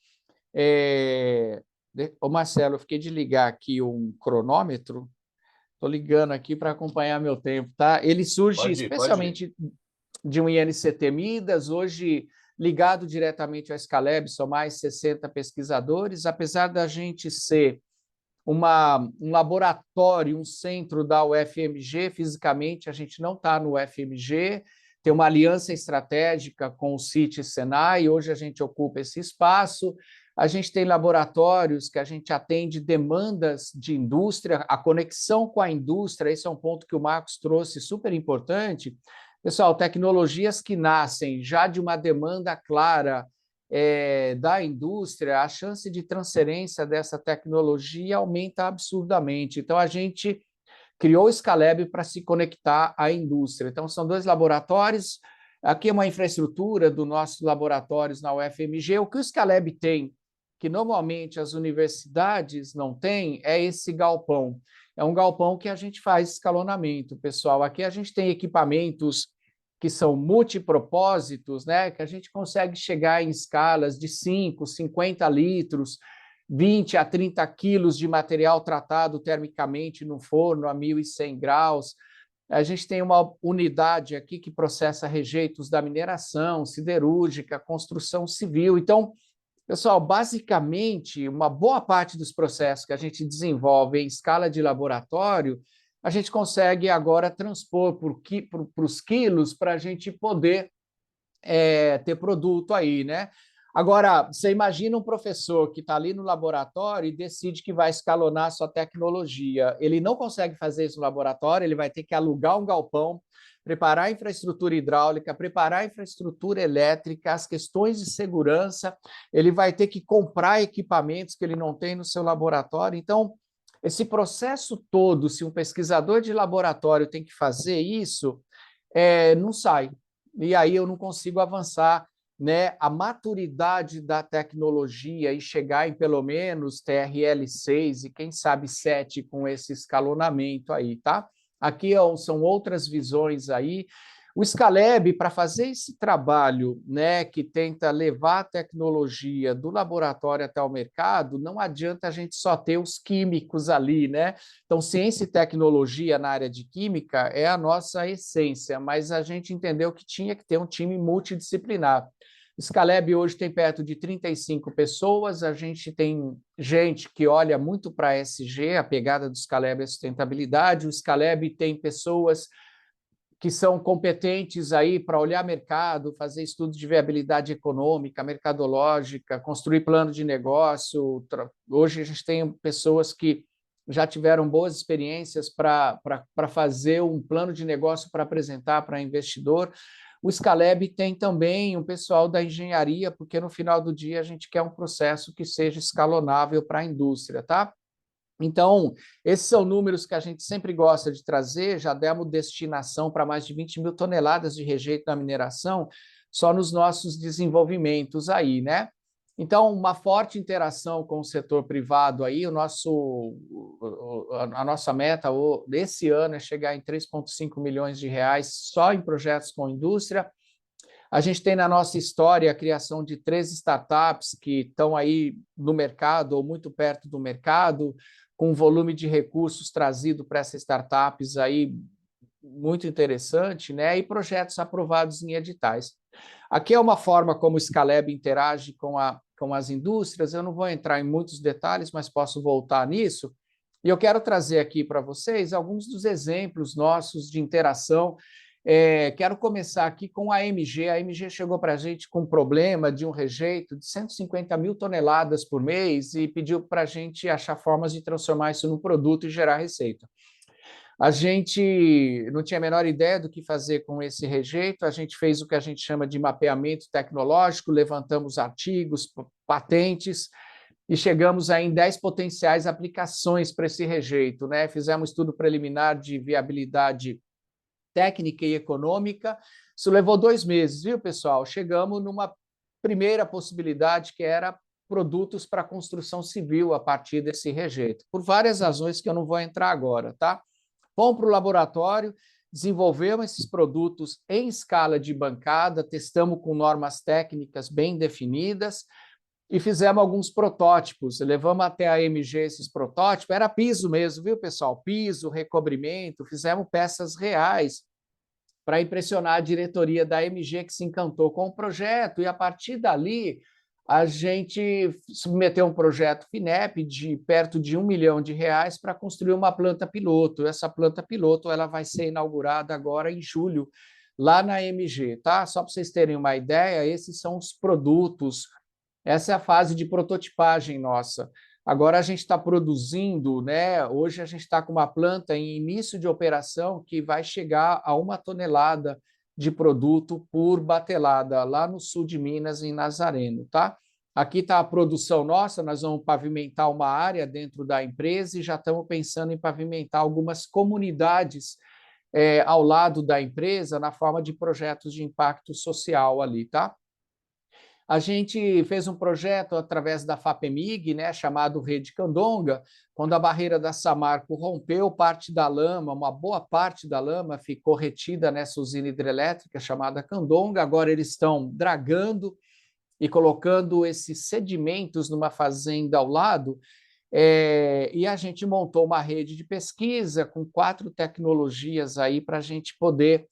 Ô, Marcelo, eu fiquei de ligar aqui um cronômetro. Estou ligando aqui para acompanhar meu tempo, tá? Ele surge
Pode ir.
especialmente de um INCT Midas, hoje ligado diretamente ao Scalab, são mais 60 pesquisadores, apesar da gente ser um laboratório, um centro da UFMG, fisicamente a gente não está no UFMG, tem uma aliança estratégica com o CIT e Senai, hoje a gente ocupa esse espaço, a gente tem laboratórios que a gente atende demandas de indústria, a conexão com a indústria, esse é um ponto que o Marcos trouxe, super importante. Pessoal, tecnologias que nascem já de uma demanda clara da indústria, a chance de transferência dessa tecnologia aumenta absurdamente. Então, a gente criou o Scalab para se conectar à indústria. Então, são 2 laboratórios. Aqui é uma infraestrutura dos nossos laboratórios na UFMG. O que o Scalab tem, que normalmente as universidades não têm, é esse galpão. É um galpão que a gente faz escalonamento, pessoal. Aqui a gente tem equipamentos que são multipropósitos, né? Que a gente consegue chegar em escalas de 5, 50 litros, 20 a 30 quilos de material tratado termicamente no forno a 1.100 graus. A gente tem uma unidade aqui que processa rejeitos da mineração, siderúrgica, construção civil. Então, pessoal, basicamente, uma boa parte dos processos que a gente desenvolve em escala de laboratório, a gente consegue agora transpor para os quilos para a gente poder ter produto aí, né? Agora, você imagina um professor que está ali no laboratório e decide que vai escalonar a sua tecnologia. Ele não consegue fazer isso no laboratório, ele vai ter que alugar um galpão, preparar a infraestrutura hidráulica, preparar a infraestrutura elétrica, as questões de segurança, ele vai ter que comprar equipamentos que ele não tem no seu laboratório. Então, esse processo todo, se um pesquisador de laboratório tem que fazer isso, não sai. E aí eu não consigo avançar, né, a maturidade da tecnologia e chegar em pelo menos TRL6 e quem sabe 7 com esse escalonamento aí, tá? Aqui são outras visões aí. O Scaleb, para fazer esse trabalho, né, que tenta levar a tecnologia do laboratório até o mercado, não adianta a gente só ter os químicos ali, né? Então, ciência e tecnologia na área de química é a nossa essência, mas a gente entendeu que tinha que ter um time multidisciplinar. O Scaleb hoje tem perto de 35 pessoas, a gente tem gente que olha muito para a ESG, a pegada do Scaleb é sustentabilidade, o Scaleb tem pessoas que são competentes aí para olhar mercado, fazer estudo de viabilidade econômica, mercadológica, construir plano de negócio. Hoje a gente tem pessoas que já tiveram boas experiências para fazer um plano de negócio para apresentar para investidor. O Scaleb tem também um pessoal da engenharia, porque no final do dia a gente quer um processo que seja escalonável para a indústria, tá? Então, esses são números que a gente sempre gosta de trazer, já demos destinação para mais de 20 mil toneladas de rejeito na mineração, só nos nossos desenvolvimentos aí, né? Então, uma forte interação com o setor privado aí, a nossa meta desse ano é chegar em 3,5 milhões de reais só em projetos com indústria. A gente tem na nossa história a criação de 3 startups que estão aí no mercado ou muito perto do mercado, com um volume de recursos trazido para essas startups aí muito interessante, né? E projetos aprovados em editais. Aqui é uma forma como o Scaleb interage com as indústrias. Eu não vou entrar em muitos detalhes, mas posso voltar nisso. E eu quero trazer aqui para vocês alguns dos exemplos nossos de interação. Quero começar aqui com a AMG. A AMG chegou para a gente com um problema de um rejeito de 150 mil toneladas por mês e pediu para a gente achar formas de transformar isso num produto e gerar receita. A gente não tinha a menor ideia do que fazer com esse rejeito, a gente fez o que a gente chama de mapeamento tecnológico, levantamos artigos, patentes, e chegamos aí em 10 potenciais aplicações para esse rejeito, né? Fizemos um estudo preliminar de viabilidade técnica e econômica. Isso levou 2 meses, viu, pessoal? Chegamos numa primeira possibilidade, que era produtos para construção civil a partir desse rejeito, por várias razões que eu não vou entrar agora, tá? Vamos para o laboratório, desenvolvemos esses produtos em escala de bancada, testamos com normas técnicas bem definidas e fizemos alguns protótipos. Levamos até a AMG esses protótipos, era piso mesmo, viu, pessoal? Piso, recobrimento, fizemos peças reais para impressionar a diretoria da AMG, que se encantou com o projeto, e a partir dali a gente submeteu um projeto FINEP de perto de R$1 milhão para construir uma planta piloto. Essa planta piloto ela vai ser inaugurada agora em julho, lá na AMG, tá? Só para vocês terem uma ideia, esses são os produtos, essa é a fase de prototipagem nossa. Agora a gente está produzindo, né? Hoje a gente está com uma planta em início de operação que vai chegar a 1 tonelada de produto por batelada, lá no sul de Minas, em Nazareno, tá? Aqui está a produção nossa, nós vamos pavimentar uma área dentro da empresa e já estamos pensando em pavimentar algumas comunidades ao lado da empresa, na forma de projetos de impacto social ali, tá? A gente fez um projeto através da FAPEMIG, né, chamado Rede Candonga. Quando a barreira da Samarco rompeu, parte da lama, uma boa parte da lama ficou retida nessa usina hidrelétrica chamada Candonga. Agora eles estão dragando e colocando esses sedimentos numa fazenda ao lado. E a gente montou uma rede de pesquisa com 4 tecnologias aí para a gente poder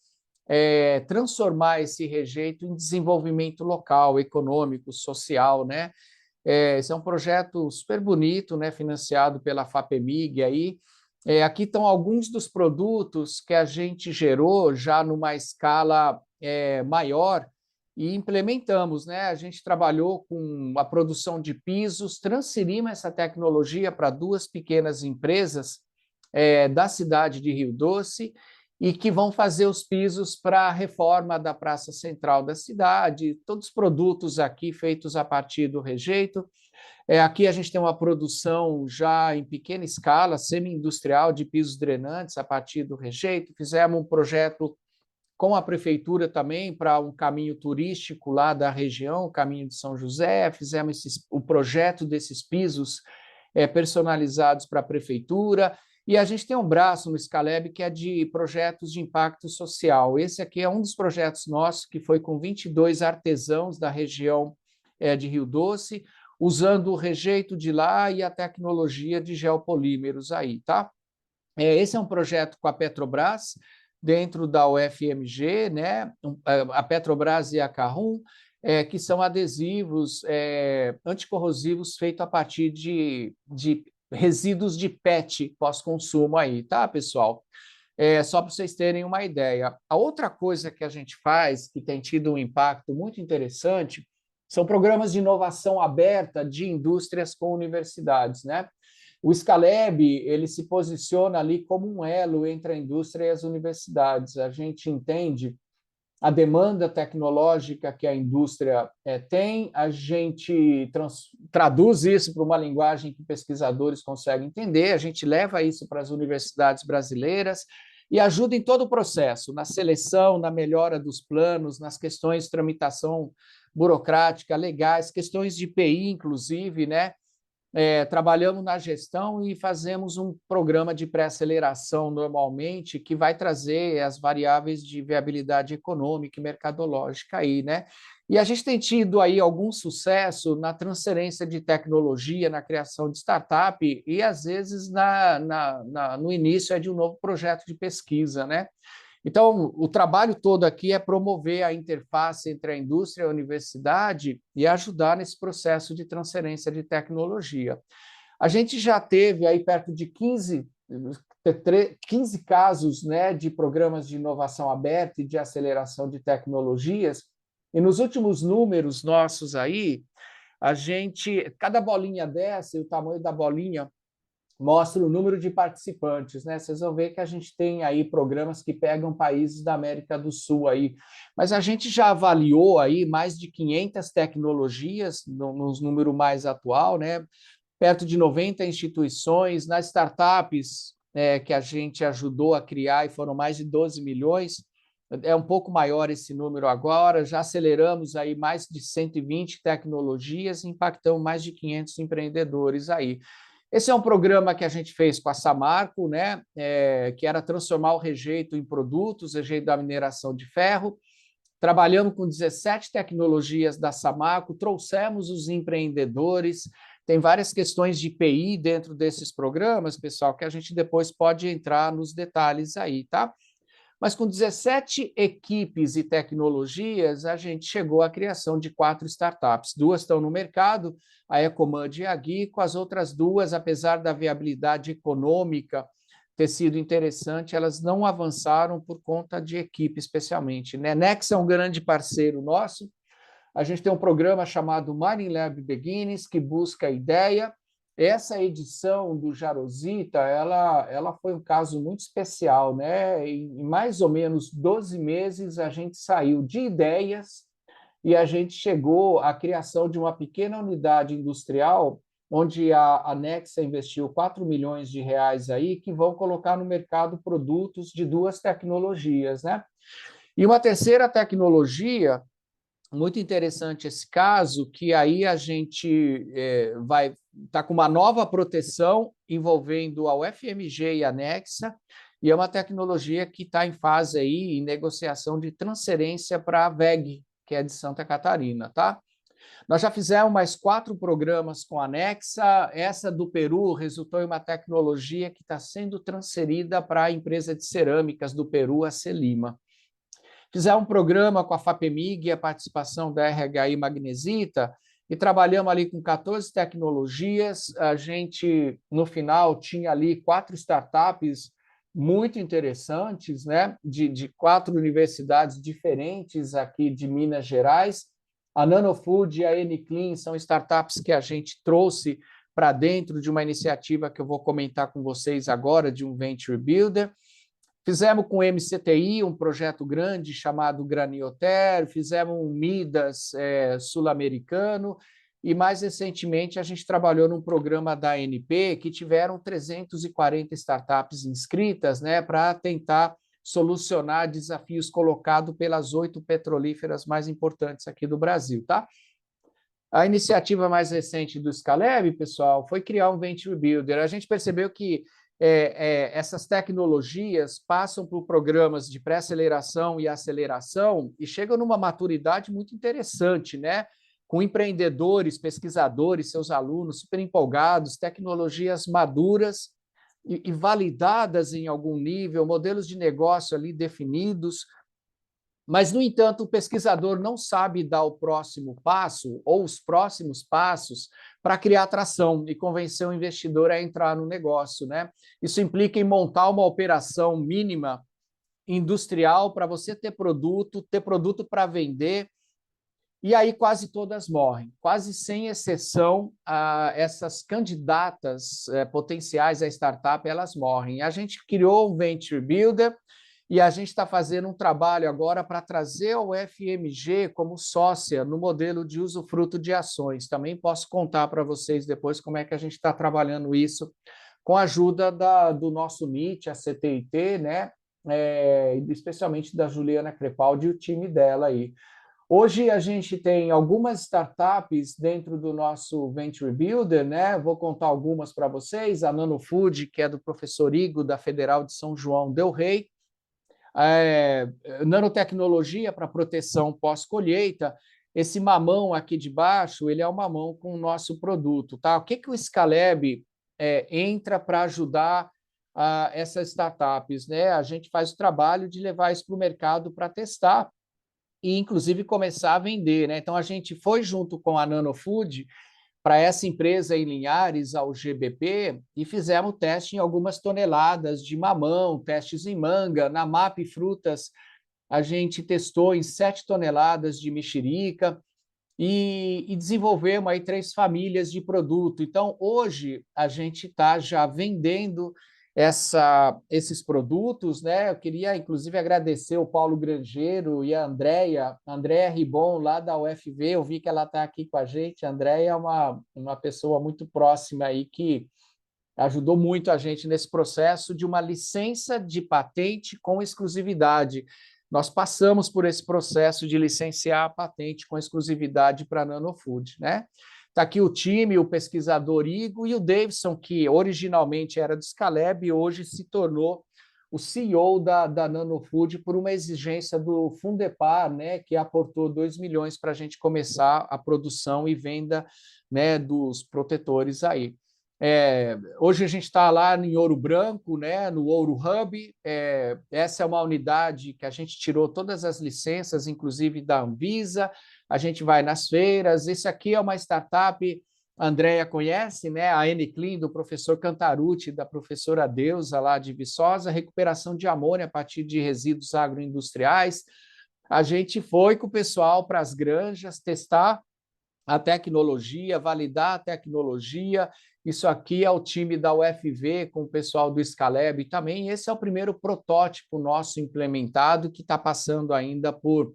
transformar esse rejeito em desenvolvimento local, econômico, social, né? Esse é um projeto super bonito, né? Financiado pela FAPEMIG aí. Aqui estão alguns dos produtos que a gente gerou já numa escala maior e implementamos, né? A gente trabalhou com a produção de pisos, transferimos essa tecnologia para 2 pequenas empresas da cidade de Rio Doce e que vão fazer os pisos para a reforma da praça central da cidade, todos os produtos aqui feitos a partir do rejeito. Aqui a gente tem uma produção já em pequena escala, semi-industrial, de pisos drenantes a partir do rejeito. Fizemos um projeto com a prefeitura também para um caminho turístico lá da região, o Caminho de São José. Fizemos o projeto desses pisos personalizados para a prefeitura. E a gente tem um braço no Scaleb que é de projetos de impacto social. Esse aqui é um dos projetos nossos, que foi com 22 artesãos da região de Rio Doce, usando o rejeito de lá e a tecnologia de geopolímeros aí, tá? Esse é um projeto com a Petrobras, dentro da UFMG, né? A Petrobras e a Carrum, que são adesivos anticorrosivos feitos a partir de resíduos de PET pós-consumo aí, tá, pessoal? Só para vocês terem uma ideia. A outra coisa que a gente faz, que tem tido um impacto muito interessante, são programas de inovação aberta de indústrias com universidades, né? O Scaleb, ele se posiciona ali como um elo entre a indústria e as universidades. A gente entende a demanda tecnológica que a indústria tem, a gente traduz isso para uma linguagem que pesquisadores conseguem entender, a gente leva isso para as universidades brasileiras e ajuda em todo o processo, na seleção, na melhora dos planos, nas questões de tramitação burocrática, legais, questões de IPI, inclusive, né? Trabalhamos na gestão e fazemos um programa de pré-aceleração normalmente que vai trazer as variáveis de viabilidade econômica e mercadológica aí, né? E a gente tem tido aí algum sucesso na transferência de tecnologia, na criação de startup e, às vezes, no início de um novo projeto de pesquisa, né? Então, o trabalho todo aqui é promover a interface entre a indústria e a universidade e ajudar nesse processo de transferência de tecnologia. A gente já teve aí perto de 15 casos, né, de programas de inovação aberta e de aceleração de tecnologias, e nos últimos números nossos aí, cada bolinha dessa, e o tamanho da bolinha, mostra o número de participantes, né? Vocês vão ver que a gente tem aí programas que pegam países da América do Sul aí, mas a gente já avaliou aí mais de 500 tecnologias nos número mais atual, né? Perto de 90 instituições, nas startups que a gente ajudou a criar, e foram mais de 12 milhões, é um pouco maior esse número agora, já aceleramos aí mais de 120 tecnologias, impactamos mais de 500 empreendedores aí. Esse é um programa que a gente fez com a Samarco, né? Que era transformar o rejeito em produtos, rejeito da mineração de ferro. Trabalhamos com 17 tecnologias da Samarco, trouxemos os empreendedores, tem várias questões de IPI dentro desses programas, pessoal, que a gente depois pode entrar nos detalhes aí, tá? Mas com 17 equipes e tecnologias, a gente chegou à criação de 4 startups. 2 estão no mercado, a Ecoman e a Gui, com as outras 2, apesar da viabilidade econômica ter sido interessante, elas não avançaram por conta de equipe, especialmente, né? Nex é um grande parceiro nosso. A gente tem um programa chamado Mining Lab Beginnings, que busca ideia. Essa edição do Jarosita, ela foi um caso muito especial, né? Em mais ou menos 12 meses, a gente saiu de ideias e a gente chegou à criação de uma pequena unidade industrial, onde a Nexa investiu 4 milhões de reais aí, que vão colocar no mercado produtos de 2 tecnologias, né? E uma terceira tecnologia, muito interessante esse caso, que aí a gente vai estar com uma nova proteção envolvendo a UFMG e a Nexa, e é uma tecnologia que está em fase aí, em negociação de transferência para a VEG, que é de Santa Catarina, tá? Nós já fizemos mais 4 programas com a Nexa. Essa do Peru resultou em uma tecnologia que está sendo transferida para a empresa de cerâmicas do Peru, a Celima. Fizemos um programa com a FAPEMIG e a participação da RHI Magnesita, e trabalhamos ali com 14 tecnologias. A gente, no final, tinha ali 4 startups muito interessantes, né? de 4 universidades diferentes aqui de Minas Gerais. A Nanofood e a N-Clean são startups que a gente trouxe para dentro de uma iniciativa que eu vou comentar com vocês agora, de um Venture Builder. Fizemos com o MCTI um projeto grande chamado Granioter, fizemos um Midas sul-americano, e mais recentemente a gente trabalhou num programa da ANP, que tiveram 340 startups inscritas, né, para tentar solucionar desafios colocados pelas 8 petrolíferas mais importantes aqui do Brasil. Tá? A iniciativa mais recente do Scaleb, pessoal, foi criar um Venture Builder. A gente percebeu que essas tecnologias passam por programas de pré-aceleração e aceleração e chegam numa maturidade muito interessante, né? Com empreendedores, pesquisadores, seus alunos super empolgados, tecnologias maduras e validadas em algum nível, modelos de negócio ali definidos. Mas, no entanto, o pesquisador não sabe dar o próximo passo ou os próximos passos para criar atração e convencer o investidor a entrar no negócio, né? Isso implica em montar uma operação mínima industrial para você ter produto para vender, e aí quase todas morrem, quase sem exceção, essas candidatas potenciais à startup, elas morrem. A gente criou um Venture Builder, e a gente está fazendo um trabalho agora para trazer o FMG como sócia no modelo de usufruto de ações. Também posso contar para vocês depois como é que a gente está trabalhando isso, com a ajuda do nosso MIT, a CTIT, né? Especialmente da Juliana Crepaldi e o time dela aí. Hoje a gente tem algumas startups dentro do nosso Venture Builder, né? Vou contar algumas para vocês. A Nanofood, que é do professor Igo, da Federal de São João del Rei. Nanotecnologia para proteção pós-colheita. Esse mamão aqui de baixo, ele é um mamão com o nosso produto. Tá? O que o Scaleb entra para ajudar essas startups? Né? A gente faz o trabalho de levar isso para o mercado para testar e, inclusive, começar a vender. Né? Então, a gente foi junto com a Nanofood para essa empresa em Linhares, ao GBP, e fizemos teste em algumas toneladas de mamão, testes em manga. Na MAP Frutas, a gente testou em 7 toneladas de mexerica e desenvolvemos aí 3 famílias de produto. Então, hoje, a gente está já vendendo esses produtos, né? Eu queria, inclusive, agradecer o Paulo Grangeiro e a Andréia Ribon, lá da UFV. Eu vi que ela está aqui com a gente. A Andréia é uma pessoa muito próxima aí, que ajudou muito a gente nesse processo de uma licença de patente com exclusividade. Nós passamos por esse processo de licenciar a patente com exclusividade para a Nanofood, né? Está aqui o time, o pesquisador Igo e o Davidson, que originalmente era do Scaleb e hoje se tornou o CEO da Nanofood por uma exigência do Fundepar, né, que aportou 2 milhões para a gente começar a produção e venda, né, dos protetores aí. Hoje a gente está lá em Ouro Branco, né, no Ouro Hub. Essa é uma unidade que a gente tirou todas as licenças, inclusive da Anvisa. A gente vai nas feiras. Esse aqui é uma startup, a Andréia conhece, né? A N-Clean, do professor Cantarucci, da professora Deusa, lá de Viçosa, recuperação de amônia a partir de resíduos agroindustriais. A gente foi com o pessoal para as granjas testar a tecnologia, validar a tecnologia. Isso aqui é o time da UFV com o pessoal do Scaleb também. Esse é o primeiro protótipo nosso implementado, que está passando ainda por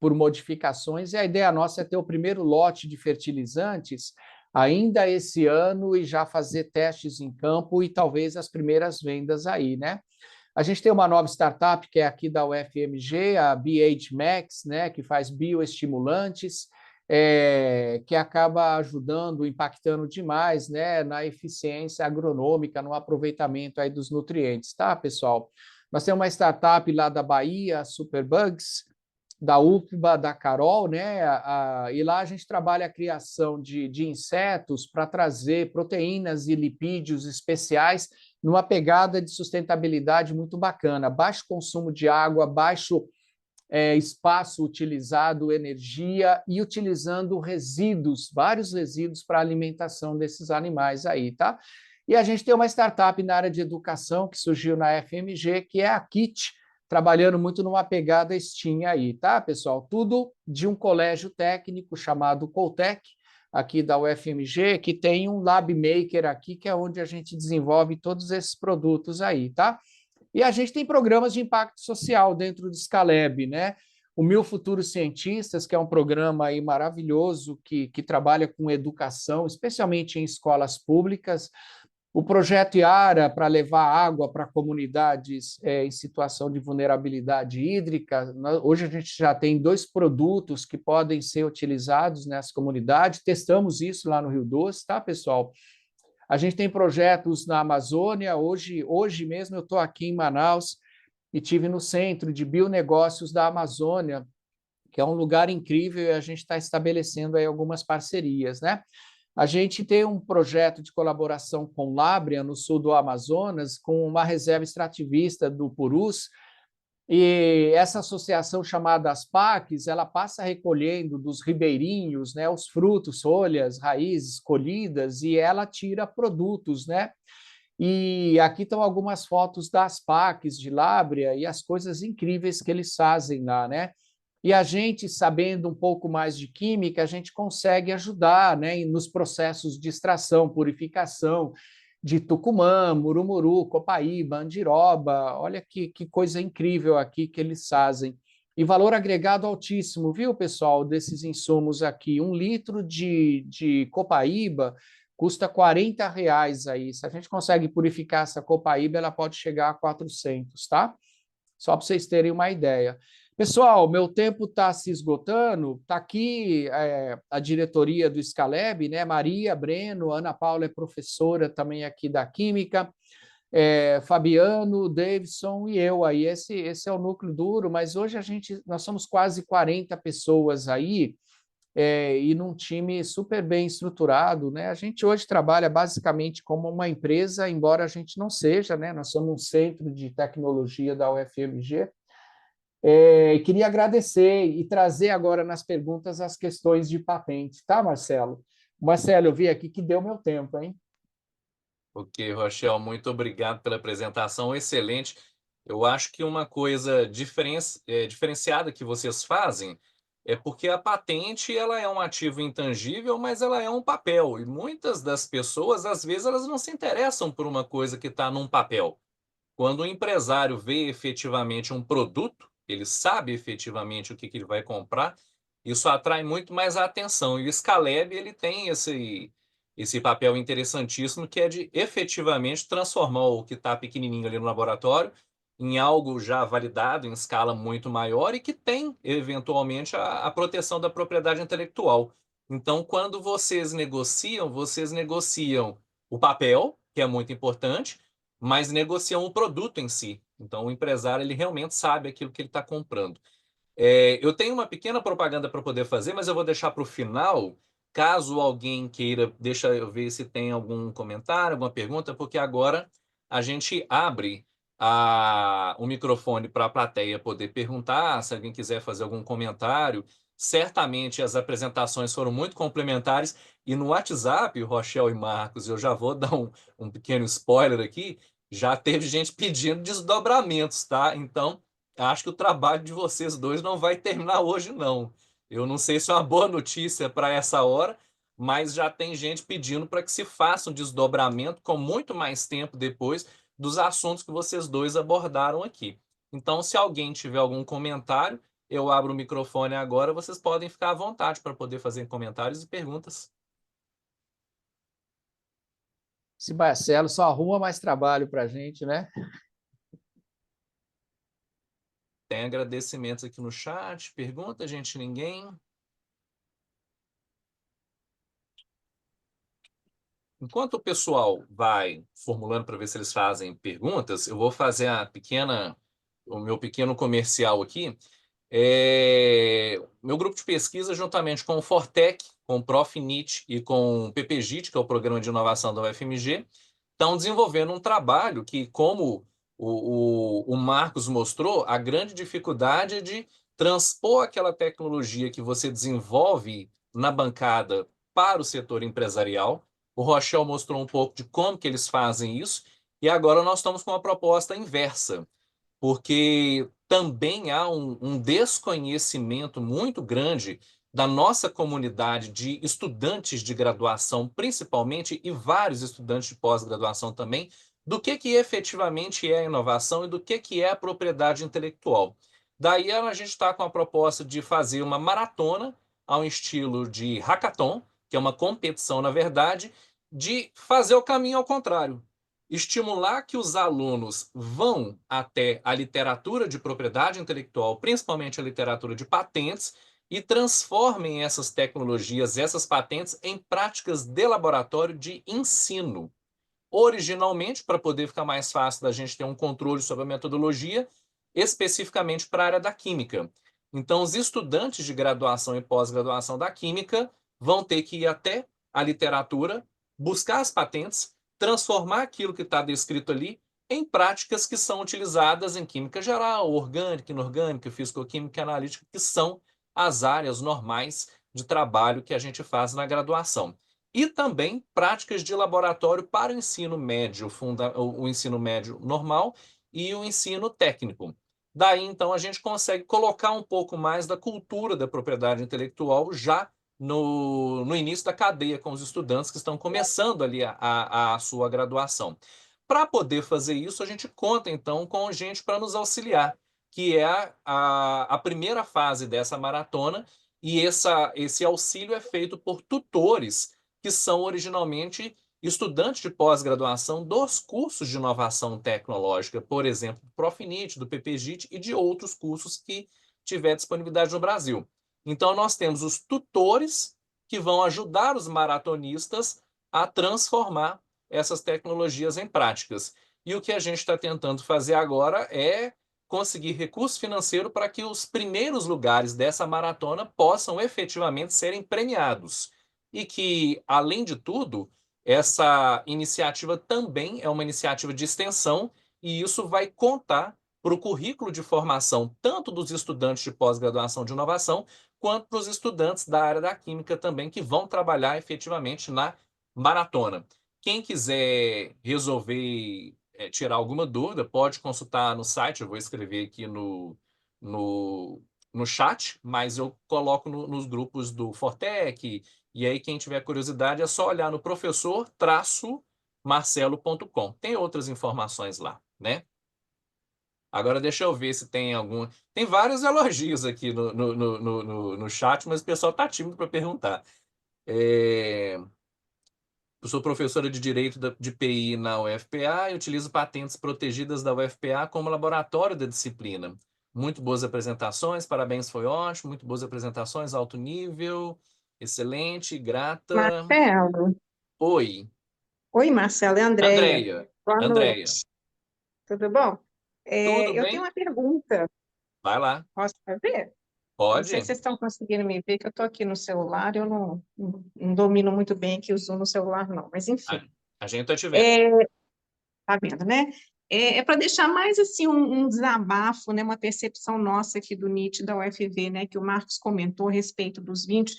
modificações, e a ideia nossa é ter o primeiro lote de fertilizantes ainda esse ano e já fazer testes em campo e talvez as primeiras vendas aí, né? A gente tem uma nova startup que é aqui da UFMG, a BH Max, né, que faz bioestimulantes, que acaba ajudando, impactando demais, né, na eficiência agronômica, no aproveitamento aí dos nutrientes, tá, pessoal? Nós temos uma startup lá da Bahia, a Superbugs, da UFBA, da Carol, né? E lá a gente trabalha a criação de insetos para trazer proteínas e lipídios especiais numa pegada de sustentabilidade muito bacana, baixo consumo de água, baixo espaço utilizado, energia, e utilizando resíduos, vários resíduos para a alimentação desses animais aí, tá? E a gente tem uma startup na área de educação que surgiu na FMG, que é a KIT, trabalhando muito numa pegada STEAM aí, tá, pessoal? Tudo de um colégio técnico chamado Coltec, aqui da UFMG, que tem um Lab Maker aqui, que é onde a gente desenvolve todos esses produtos aí, tá? E a gente tem programas de impacto social dentro do Scalab, né? O Mil Futuros Cientistas, que é um programa aí maravilhoso que trabalha com educação, especialmente em escolas públicas. O projeto Iara, para levar água para comunidades em situação de vulnerabilidade hídrica. Hoje a gente já tem 2 produtos que podem ser utilizados nessa comunidade. Testamos isso lá no Rio Doce, tá, pessoal? A gente tem projetos na Amazônia. Hoje mesmo eu estou aqui em Manaus e tive no Centro de Bionegócios da Amazônia, que é um lugar incrível, e a gente está estabelecendo aí algumas parcerias, né? A gente tem um projeto de colaboração com Lábrea, no sul do Amazonas, com uma reserva extrativista do Purus, e essa associação chamada as PACs, ela passa recolhendo dos ribeirinhos, né, os frutos, folhas, raízes colhidas, e ela tira produtos, né? E aqui estão algumas fotos das PACs de Lábrea e as coisas incríveis que eles fazem lá, né? E a gente, sabendo um pouco mais de química, a gente consegue ajudar, né, nos processos de extração, purificação de Tucumã, Murumuru, Copaíba, Andiroba. Olha que coisa incrível aqui que eles fazem. E valor agregado altíssimo, viu, pessoal, desses insumos aqui. 1 litro de Copaíba custa R$ 40 aí. Se a gente consegue purificar essa Copaíba, ela pode chegar a 400, tá? Só para vocês terem uma ideia. Pessoal, meu tempo está se esgotando. Está aqui a diretoria do Scalab, né? Maria, Breno, Ana Paula é professora também aqui da Química, Fabiano, Davidson e eu aí. Esse é o núcleo duro, mas hoje nós somos quase 40 pessoas aí, e num time super bem estruturado, né? A gente hoje trabalha basicamente como uma empresa, embora a gente não seja, né? Nós somos um centro de tecnologia da UFMG. Queria agradecer e trazer agora nas perguntas as questões de patente, tá, Marcelo? Marcelo, eu vi aqui que deu meu tempo, hein?
Ok, Rochelle, muito obrigado pela apresentação, excelente. Eu acho que uma coisa diferenciada que vocês fazem é porque a patente ela é um ativo intangível, mas ela é um papel. E muitas das pessoas, às vezes, elas não se interessam por uma coisa que está num papel. Quando o empresário vê efetivamente um produto, ele sabe efetivamente o que ele vai comprar, isso atrai muito mais a atenção. E o Scalab, ele tem esse papel interessantíssimo, que é de efetivamente transformar o que está pequenininho ali no laboratório em algo já validado em escala muito maior e que tem, eventualmente, a proteção da propriedade intelectual. Então, quando vocês negociam o papel, que é muito importante, mas negociam o produto em si. Então, o empresário ele realmente sabe aquilo que ele está comprando. Eu tenho uma pequena propaganda para poder fazer, mas eu vou deixar para o final, caso alguém queira. Deixa eu ver se tem algum comentário, alguma pergunta, porque agora a gente abre o microfone para a plateia poder perguntar, se alguém quiser fazer algum comentário. Certamente as apresentações foram muito complementares, e no WhatsApp, Rochelle e Marcos, eu já vou dar um pequeno spoiler aqui, já teve gente pedindo desdobramentos, tá? Então, acho que o trabalho de vocês dois não vai terminar hoje, não. Eu não sei se é uma boa notícia para essa hora, mas já tem gente pedindo para que se faça um desdobramento com muito mais tempo depois dos assuntos que vocês dois abordaram aqui. Então, se alguém tiver algum comentário, eu abro o microfone agora, vocês podem ficar à vontade para poder fazer comentários e perguntas.
Esse Marcelo só arruma mais trabalho para a gente, né?
Tem agradecimentos aqui no chat. Pergunta, gente? Ninguém? Enquanto o pessoal vai formulando para ver se eles fazem perguntas, eu vou fazer o meu pequeno comercial aqui. Meu grupo de pesquisa, juntamente com o Fortec, com o Profinit e com o PPGIT, que é o Programa de Inovação da UFMG, estão desenvolvendo um trabalho que, como o Marcos mostrou, a grande dificuldade é de transpor aquela tecnologia que você desenvolve na bancada para o setor empresarial. O Rochelle mostrou um pouco de como que eles fazem isso, e agora nós estamos com uma proposta inversa, porque também há um desconhecimento muito grande da nossa comunidade de estudantes de graduação, principalmente, e vários estudantes de pós-graduação também, do que efetivamente é a inovação e do que é a propriedade intelectual. Daí a gente está com a proposta de fazer uma maratona ao estilo de hackathon, que é uma competição, na verdade, de fazer o caminho ao contrário. Estimular que os alunos vão até a literatura de propriedade intelectual, principalmente a literatura de patentes, e transformem essas tecnologias, essas patentes, em práticas de laboratório de ensino. Originalmente, para poder ficar mais fácil da gente ter um controle sobre a metodologia, especificamente para a área da química. Então, os estudantes de graduação e pós-graduação da química vão ter que ir até a literatura, buscar as patentes, transformar aquilo que está descrito ali em práticas que são utilizadas em química geral, orgânica, inorgânica, físico-química e analítica, que são as áreas normais de trabalho que a gente faz na graduação. E também práticas de laboratório para o ensino médio, o ensino médio normal e o ensino técnico. Daí, então, a gente consegue colocar um pouco mais da cultura da propriedade intelectual já no início da cadeia, com os estudantes que estão começando ali a sua graduação. Para poder fazer isso, a gente conta, então, com gente para nos auxiliar, que é a primeira fase dessa maratona, e esse auxílio é feito por tutores que são originalmente estudantes de pós-graduação dos cursos de inovação tecnológica, por exemplo, do Profinit, do PPGIT e de outros cursos que tiver disponibilidade no Brasil. Então, nós temos os tutores que vão ajudar os maratonistas a transformar essas tecnologias em práticas. E o que a gente está tentando fazer agora é conseguir recurso financeiro para que os primeiros lugares dessa maratona possam efetivamente serem premiados. E que, além de tudo, essa iniciativa também é uma iniciativa de extensão, e isso vai contar para o currículo de formação tanto dos estudantes de pós-graduação de inovação, quanto para os estudantes da área da química também, que vão trabalhar efetivamente na maratona. Quem quiser resolver tirar alguma dúvida, pode consultar no site, eu vou escrever aqui no chat, mas eu coloco nos grupos do Fortec, e aí quem tiver curiosidade é só olhar no professor-marcelo.com. Tem outras informações lá, né? Agora deixa eu ver se tem algum. Tem vários elogios aqui no chat, mas o pessoal está tímido para perguntar. Eu sou professora de Direito de PI na UFPA e utilizo patentes protegidas da UFPA como laboratório da disciplina. Muito boas apresentações, parabéns, foi ótimo. Muito boas apresentações, alto nível, excelente, grata.
Marcelo.
Oi,
Oi, Marcelo, é a Andréia.
Andréia.
Boa
Andréia,
noite. Tudo bom?
tudo
Eu tenho
bem?
uma pergunta.
Vai lá,
Posso fazer? Não sei se
pode?
vocês estão conseguindo me ver, que eu estou aqui no celular, eu não domino muito bem aqui o Zoom no celular, não. Mas,
A,
enfim,
a gente está te vendo.
tá vendo, né? É para deixar mais, assim, um desabafo, né? Uma percepção nossa aqui do NIT da UFV, né? Que o Marcos comentou a respeito dos 20%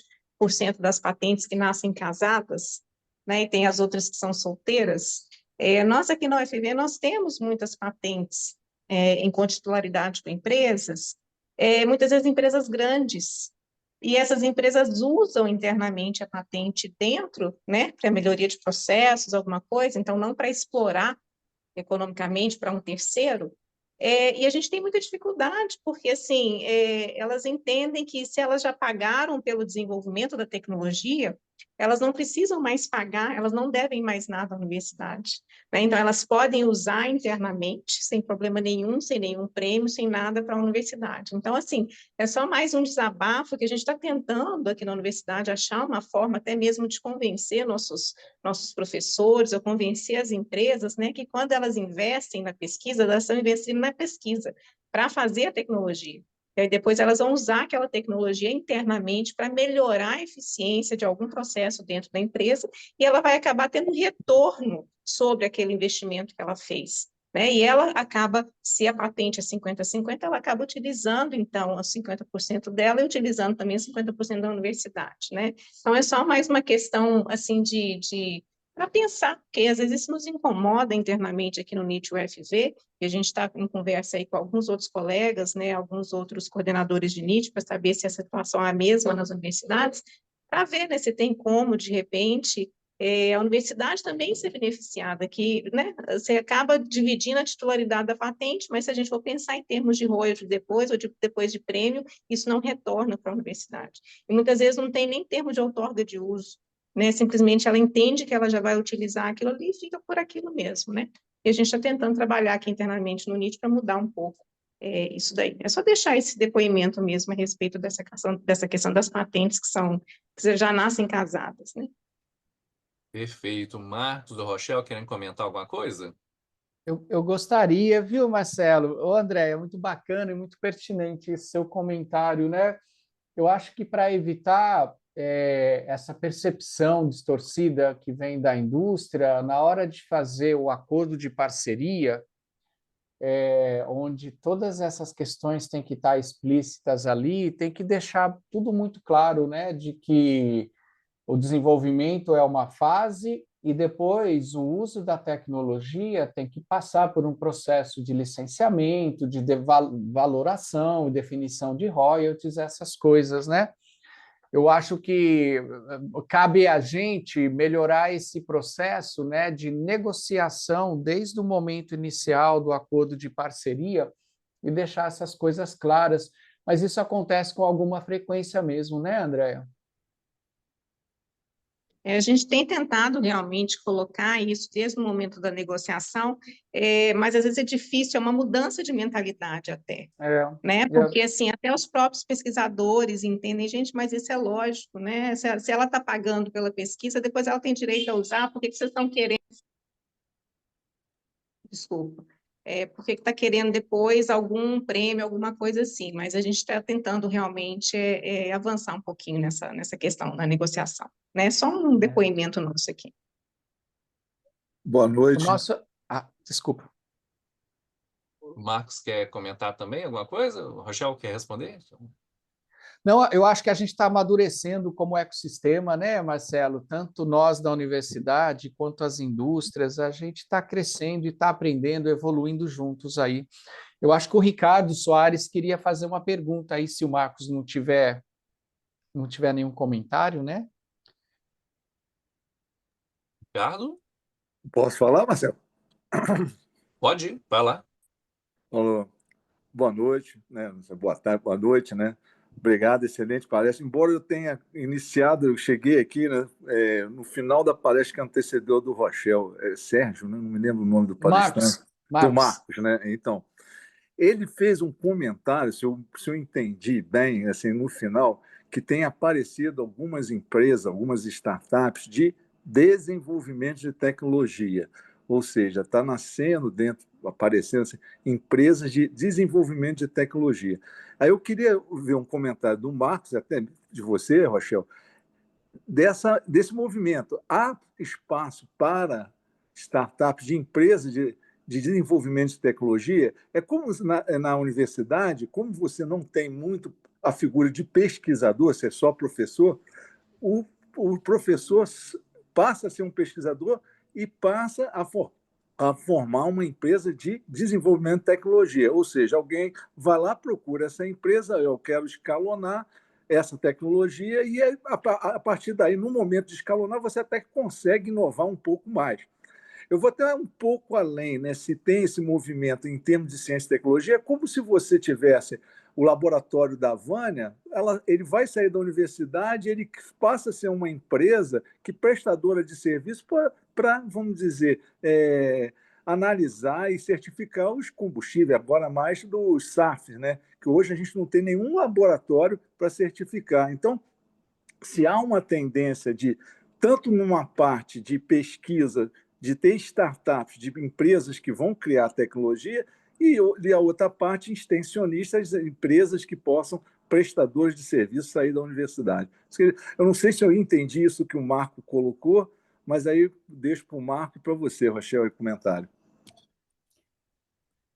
das patentes que nascem casadas, né? E tem as outras que são solteiras. Nós aqui na UFV, nós temos muitas patentes em cotitularidade com empresas, muitas vezes empresas grandes, e essas empresas usam internamente a patente dentro, né, para melhoria de processos, alguma coisa, então não para explorar economicamente para um terceiro, e a gente tem muita dificuldade, porque assim, elas entendem que se elas já pagaram pelo desenvolvimento da tecnologia, elas não precisam mais pagar, elas não devem mais nada à universidade, né? Então, elas podem usar internamente, sem problema nenhum, sem nenhum prêmio, sem nada para a universidade. Então, assim, é só mais um desabafo que a gente está tentando aqui na universidade achar uma forma até mesmo de convencer nossos professores, ou convencer as empresas, né, que quando elas investem na pesquisa, elas estão investindo na pesquisa para fazer a tecnologia. E aí depois elas vão usar aquela tecnologia internamente para melhorar a eficiência de algum processo dentro da empresa, e ela vai acabar tendo um retorno sobre aquele investimento que ela fez, né? E ela acaba, se a patente é 50-50, ela acaba utilizando, então, os 50% dela e utilizando também os 50% da universidade, né? Então, é só mais uma questão, assim, para pensar, porque às vezes isso nos incomoda internamente aqui no NIT UFV, e a gente está em conversa aí com alguns outros colegas, né, alguns outros coordenadores de NIT, para saber se a situação é a mesma nas universidades, para ver, né, se tem como, de repente, a universidade também ser beneficiada, que, né, você acaba dividindo a titularidade da patente, mas se a gente for pensar em termos de royalties depois, ou depois de prêmio, isso não retorna para a universidade. E muitas vezes não tem nem termo de outorga de uso, né? Simplesmente ela entende que ela já vai utilizar aquilo ali e fica por aquilo mesmo, né? E a gente está tentando trabalhar aqui internamente no NIT para mudar um pouco isso daí. É só deixar esse depoimento mesmo a respeito dessa questão das patentes que já nascem casadas, né?
Perfeito. Marcos do Rochelle, querendo comentar alguma coisa?
Eu gostaria, viu, Marcelo? Ô, André, é muito bacana e muito pertinente esse seu comentário, né? Eu acho que para evitar essa percepção distorcida que vem da indústria, na hora de fazer o acordo de parceria, onde todas essas questões têm que estar explícitas ali, tem que deixar tudo muito claro, né? De que o desenvolvimento é uma fase e depois o uso da tecnologia tem que passar por um processo de licenciamento, de valoração, definição de royalties, essas coisas, né? Eu acho que cabe a gente melhorar esse processo, né, de negociação desde o momento inicial do acordo de parceria e deixar essas coisas claras. Mas isso acontece com alguma frequência mesmo, né, Andréa?
A gente tem tentado realmente colocar isso desde o momento da negociação, mas às vezes é difícil, é uma mudança de mentalidade até, né? Porque assim, até os próprios pesquisadores entendem, gente, mas isso é lógico, né? Se ela está pagando pela pesquisa, depois ela tem direito a usar, por que vocês estão querendo? Desculpa. Porque está querendo depois algum prêmio, alguma coisa assim, mas a gente está tentando realmente avançar um pouquinho nessa questão da negociação, né? Só um depoimento nosso aqui.
Boa noite.
Desculpa.
O Marcos quer comentar também alguma coisa? O Rochelle quer responder?
Não, eu acho que a gente está amadurecendo como ecossistema, né, Marcelo? Tanto nós da universidade quanto as indústrias, a gente está crescendo e está aprendendo, evoluindo juntos aí. Eu acho que o Ricardo Soares queria fazer uma pergunta aí, se o Marcos não tiver nenhum comentário, né?
Ricardo?
Posso falar, Marcelo?
Pode ir, vai lá.
Boa noite, né? Boa tarde, boa noite, né? Obrigado, excelente palestra. Embora eu tenha iniciado, eu cheguei aqui, né, no final da palestra que antecedeu do Rochelle, Sérgio, né? Não me lembro o nome do palestrante. Do Marcos, né? Então, ele fez um comentário, se eu entendi bem, assim, no final, que tem aparecido algumas empresas, algumas startups de desenvolvimento de tecnologia. Ou seja, está nascendo aparecendo assim, empresas de desenvolvimento de tecnologia. Aí eu queria ver um comentário do Marcos, até de você, Rochelle, desse movimento. Há espaço para startups de empresas de desenvolvimento de tecnologia? É como na universidade, como você não tem muito a figura de pesquisador, você é só professor, o professor passa a ser um pesquisador e passa a formar uma empresa de desenvolvimento de tecnologia. Ou seja, alguém vai lá, procura essa empresa, eu quero escalonar essa tecnologia, e a partir daí, no momento de escalonar, você até consegue inovar um pouco mais. Eu vou até um pouco além, né? Se tem esse movimento em termos de ciência e tecnologia, é como se você tivesse o laboratório da Vânia, ele vai sair da universidade, ele passa a ser uma empresa que prestadora de serviço para, vamos dizer, analisar e certificar os combustíveis, agora mais dos SAFs, né? Que hoje a gente não tem nenhum laboratório para certificar. Então, se há uma tendência de, tanto numa parte de pesquisa, de ter startups, de empresas que vão criar tecnologia, e a outra parte, extensionistas, empresas que possam, prestadores de serviço, sair da universidade. Eu não sei se eu entendi isso que o Marco colocou, mas aí deixo para o Marco e para você, Rochelle, o comentário.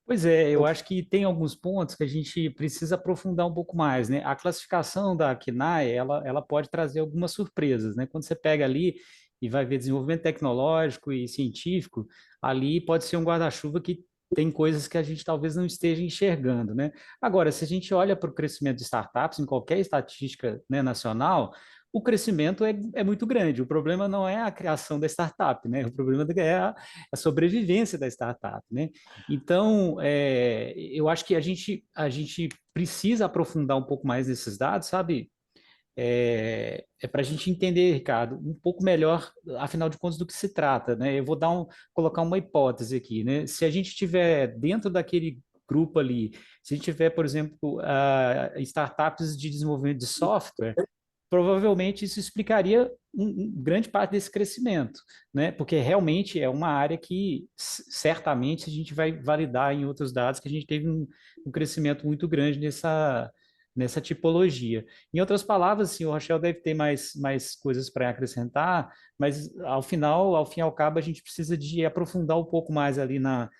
Pois é, eu acho que tem alguns pontos que a gente precisa aprofundar um pouco mais, né? A classificação da KNAE, ela pode trazer algumas surpresas, né? Quando você pega ali e vai ver desenvolvimento tecnológico e científico, ali pode ser um guarda-chuva que tem coisas que a gente talvez não esteja enxergando, né? Agora, se a gente olha para o crescimento de startups em qualquer estatística, né, nacional, o crescimento é muito grande. O problema não é a criação da startup, né? O problema é a sobrevivência da startup, né? Então, eu acho que a gente precisa aprofundar um pouco mais nesses dados, sabe? Para a gente entender, Ricardo, um pouco melhor, afinal de contas, do que se trata, né? Eu vou colocar uma hipótese aqui, né? Se a gente tiver dentro daquele grupo ali, se a gente tiver, por exemplo, startups de desenvolvimento de software, provavelmente isso explicaria grande parte desse crescimento, né? Porque realmente é uma área que certamente a gente vai validar em outros dados que a gente teve um crescimento muito grande nessa tipologia. Em outras palavras, assim, o Rochelle deve ter mais coisas para acrescentar, mas ao fim e ao cabo, a gente precisa de aprofundar um pouco mais ali na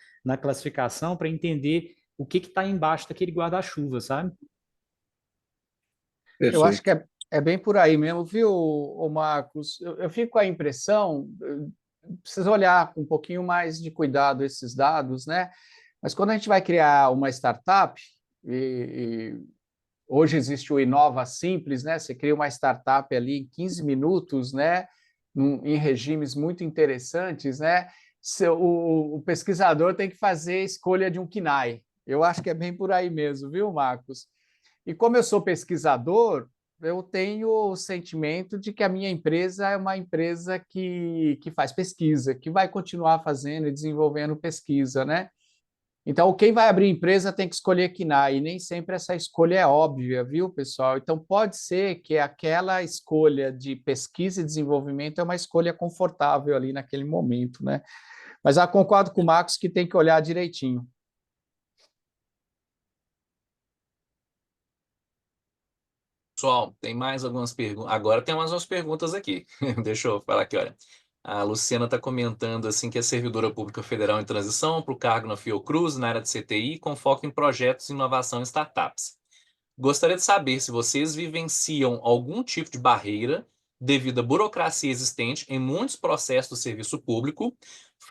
classificação para entender o que está embaixo daquele guarda-chuva, sabe?
Eu acho que é bem por aí mesmo, viu, ô Marcos? Eu fico com a impressão, precisa olhar com um pouquinho mais de cuidado esses dados, né? Mas quando a gente vai criar uma startup, e hoje existe o Inova Simples, né? Você cria uma startup ali em 15 minutos, né? Em regimes muito interessantes, né? O pesquisador tem que fazer a escolha de um KNAI. Eu acho que é bem por aí mesmo, viu, Marcos? E como eu sou pesquisador, eu tenho o sentimento de que a minha empresa é uma empresa que faz pesquisa, que vai continuar fazendo e desenvolvendo pesquisa, né? Então, quem vai abrir empresa tem que escolher KNAI, e nem sempre essa escolha é óbvia, viu, pessoal? Então, pode ser que aquela escolha de pesquisa e desenvolvimento é uma escolha confortável ali naquele momento, né? Mas eu concordo com o Marcos que tem que olhar direitinho.
Pessoal, tem mais algumas perguntas. Agora tem mais umas perguntas aqui. Deixa eu falar aqui, olha. A Luciana está comentando assim que é servidora pública federal em transição para o cargo na Fiocruz, na área de CTI, com foco em projetos, inovação e startups. Gostaria de saber se vocês vivenciam algum tipo de barreira devido à burocracia existente em muitos processos do serviço público,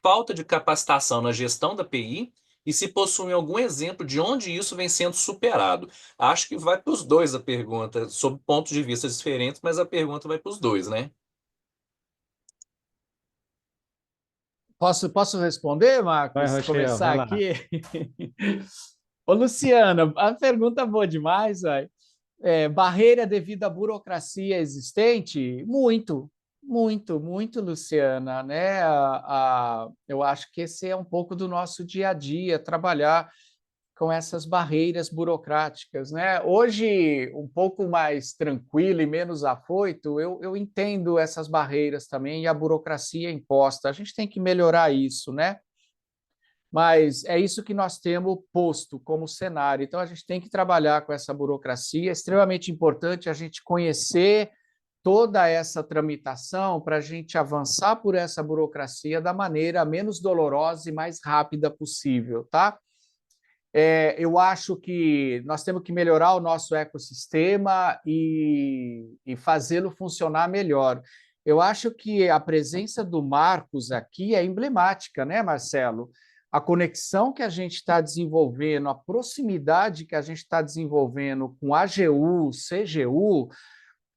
falta de capacitação na gestão da PI e se possuem algum exemplo de onde isso vem sendo superado. Acho que vai para os dois a pergunta, sob pontos de vista diferentes, mas a pergunta vai para os dois, né?
Posso responder,
Vai,
Marcos?
Rochelle, vai
Começar
lá.
aqui? Ô, Luciana, a pergunta é boa demais, velho. Barreira devido à burocracia existente? Muito, muito, muito, Luciana, né? Eu acho que esse é um pouco do nosso dia a dia, trabalhar com essas barreiras burocráticas, né? Hoje, um pouco mais tranquilo e menos afoito, eu entendo essas barreiras também e a burocracia imposta. A gente tem que melhorar isso, né? Mas é isso que nós temos posto como cenário. Então, a gente tem que trabalhar com essa burocracia. É extremamente importante a gente conhecer toda essa tramitação para a gente avançar por essa burocracia da maneira menos dolorosa e mais rápida possível, tá? Eu acho que nós temos que melhorar o nosso ecossistema e fazê-lo funcionar melhor. Eu acho que a presença do Marcos aqui é emblemática, né, Marcelo? A conexão que a gente está desenvolvendo, a proximidade que a gente está desenvolvendo com a AGU, CGU,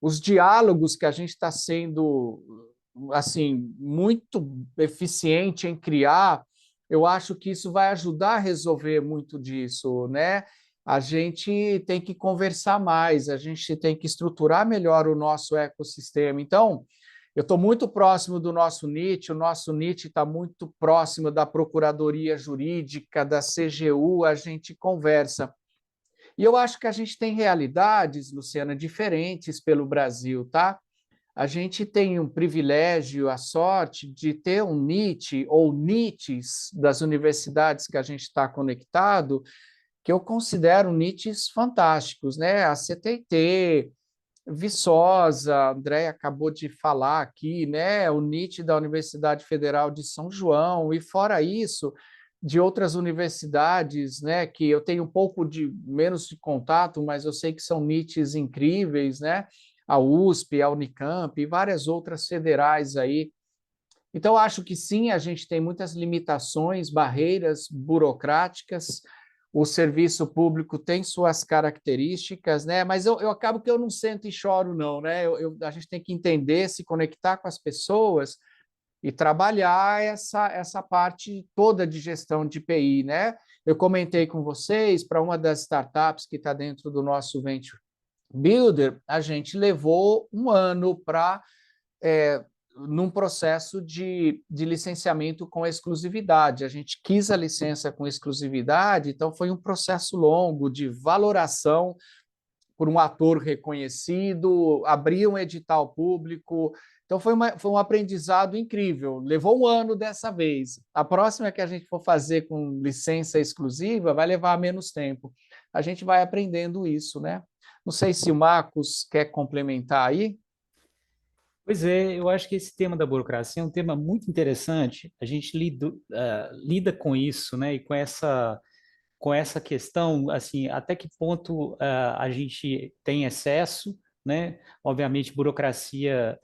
os diálogos que a gente está sendo assim muito eficiente em criar, eu acho que isso vai ajudar a resolver muito disso, né? A gente tem que conversar mais, a gente tem que estruturar melhor o nosso ecossistema. Então, eu estou muito próximo do nosso NIT, o nosso NIT está muito próximo da Procuradoria Jurídica, da CGU, a gente conversa. E eu acho que a gente tem realidades, Luciana, diferentes pelo Brasil, tá? a gente tem um privilégio, a sorte de ter um NIT ou NITs das universidades que a gente está conectado, que eu considero NITs fantásticos, né? A CTT, Viçosa, a André acabou de falar aqui, né? O NIT da Universidade Federal de São João, e fora isso, de outras universidades, né? Que eu tenho um pouco de menos de contato, mas eu sei que são NITs incríveis, né? A USP, a Unicamp e várias outras federais aí. Então, acho que sim, a gente tem muitas limitações, barreiras burocráticas, o serviço público tem suas características, né? Mas eu acabo que eu não sento e choro, não, né? A gente tem que entender, se conectar com as pessoas e trabalhar essa parte toda de gestão de PI, né? Eu comentei com vocês, para uma das startups que está dentro do nosso Venture Builder, a gente levou um ano para num processo de licenciamento com exclusividade. A gente quis a licença com exclusividade, então foi um processo longo de valoração por um ator reconhecido, abrir um edital público. Então foi um aprendizado incrível. Levou um ano dessa vez. A próxima que a gente for fazer com licença exclusiva vai levar menos tempo. A gente vai aprendendo isso, né? Não sei se o Marcos quer complementar aí.
Pois é, eu acho que esse tema da burocracia é um tema muito interessante. A gente lida com isso, né? E com essa questão, assim, até que ponto a gente tem excesso, né? Obviamente, burocracia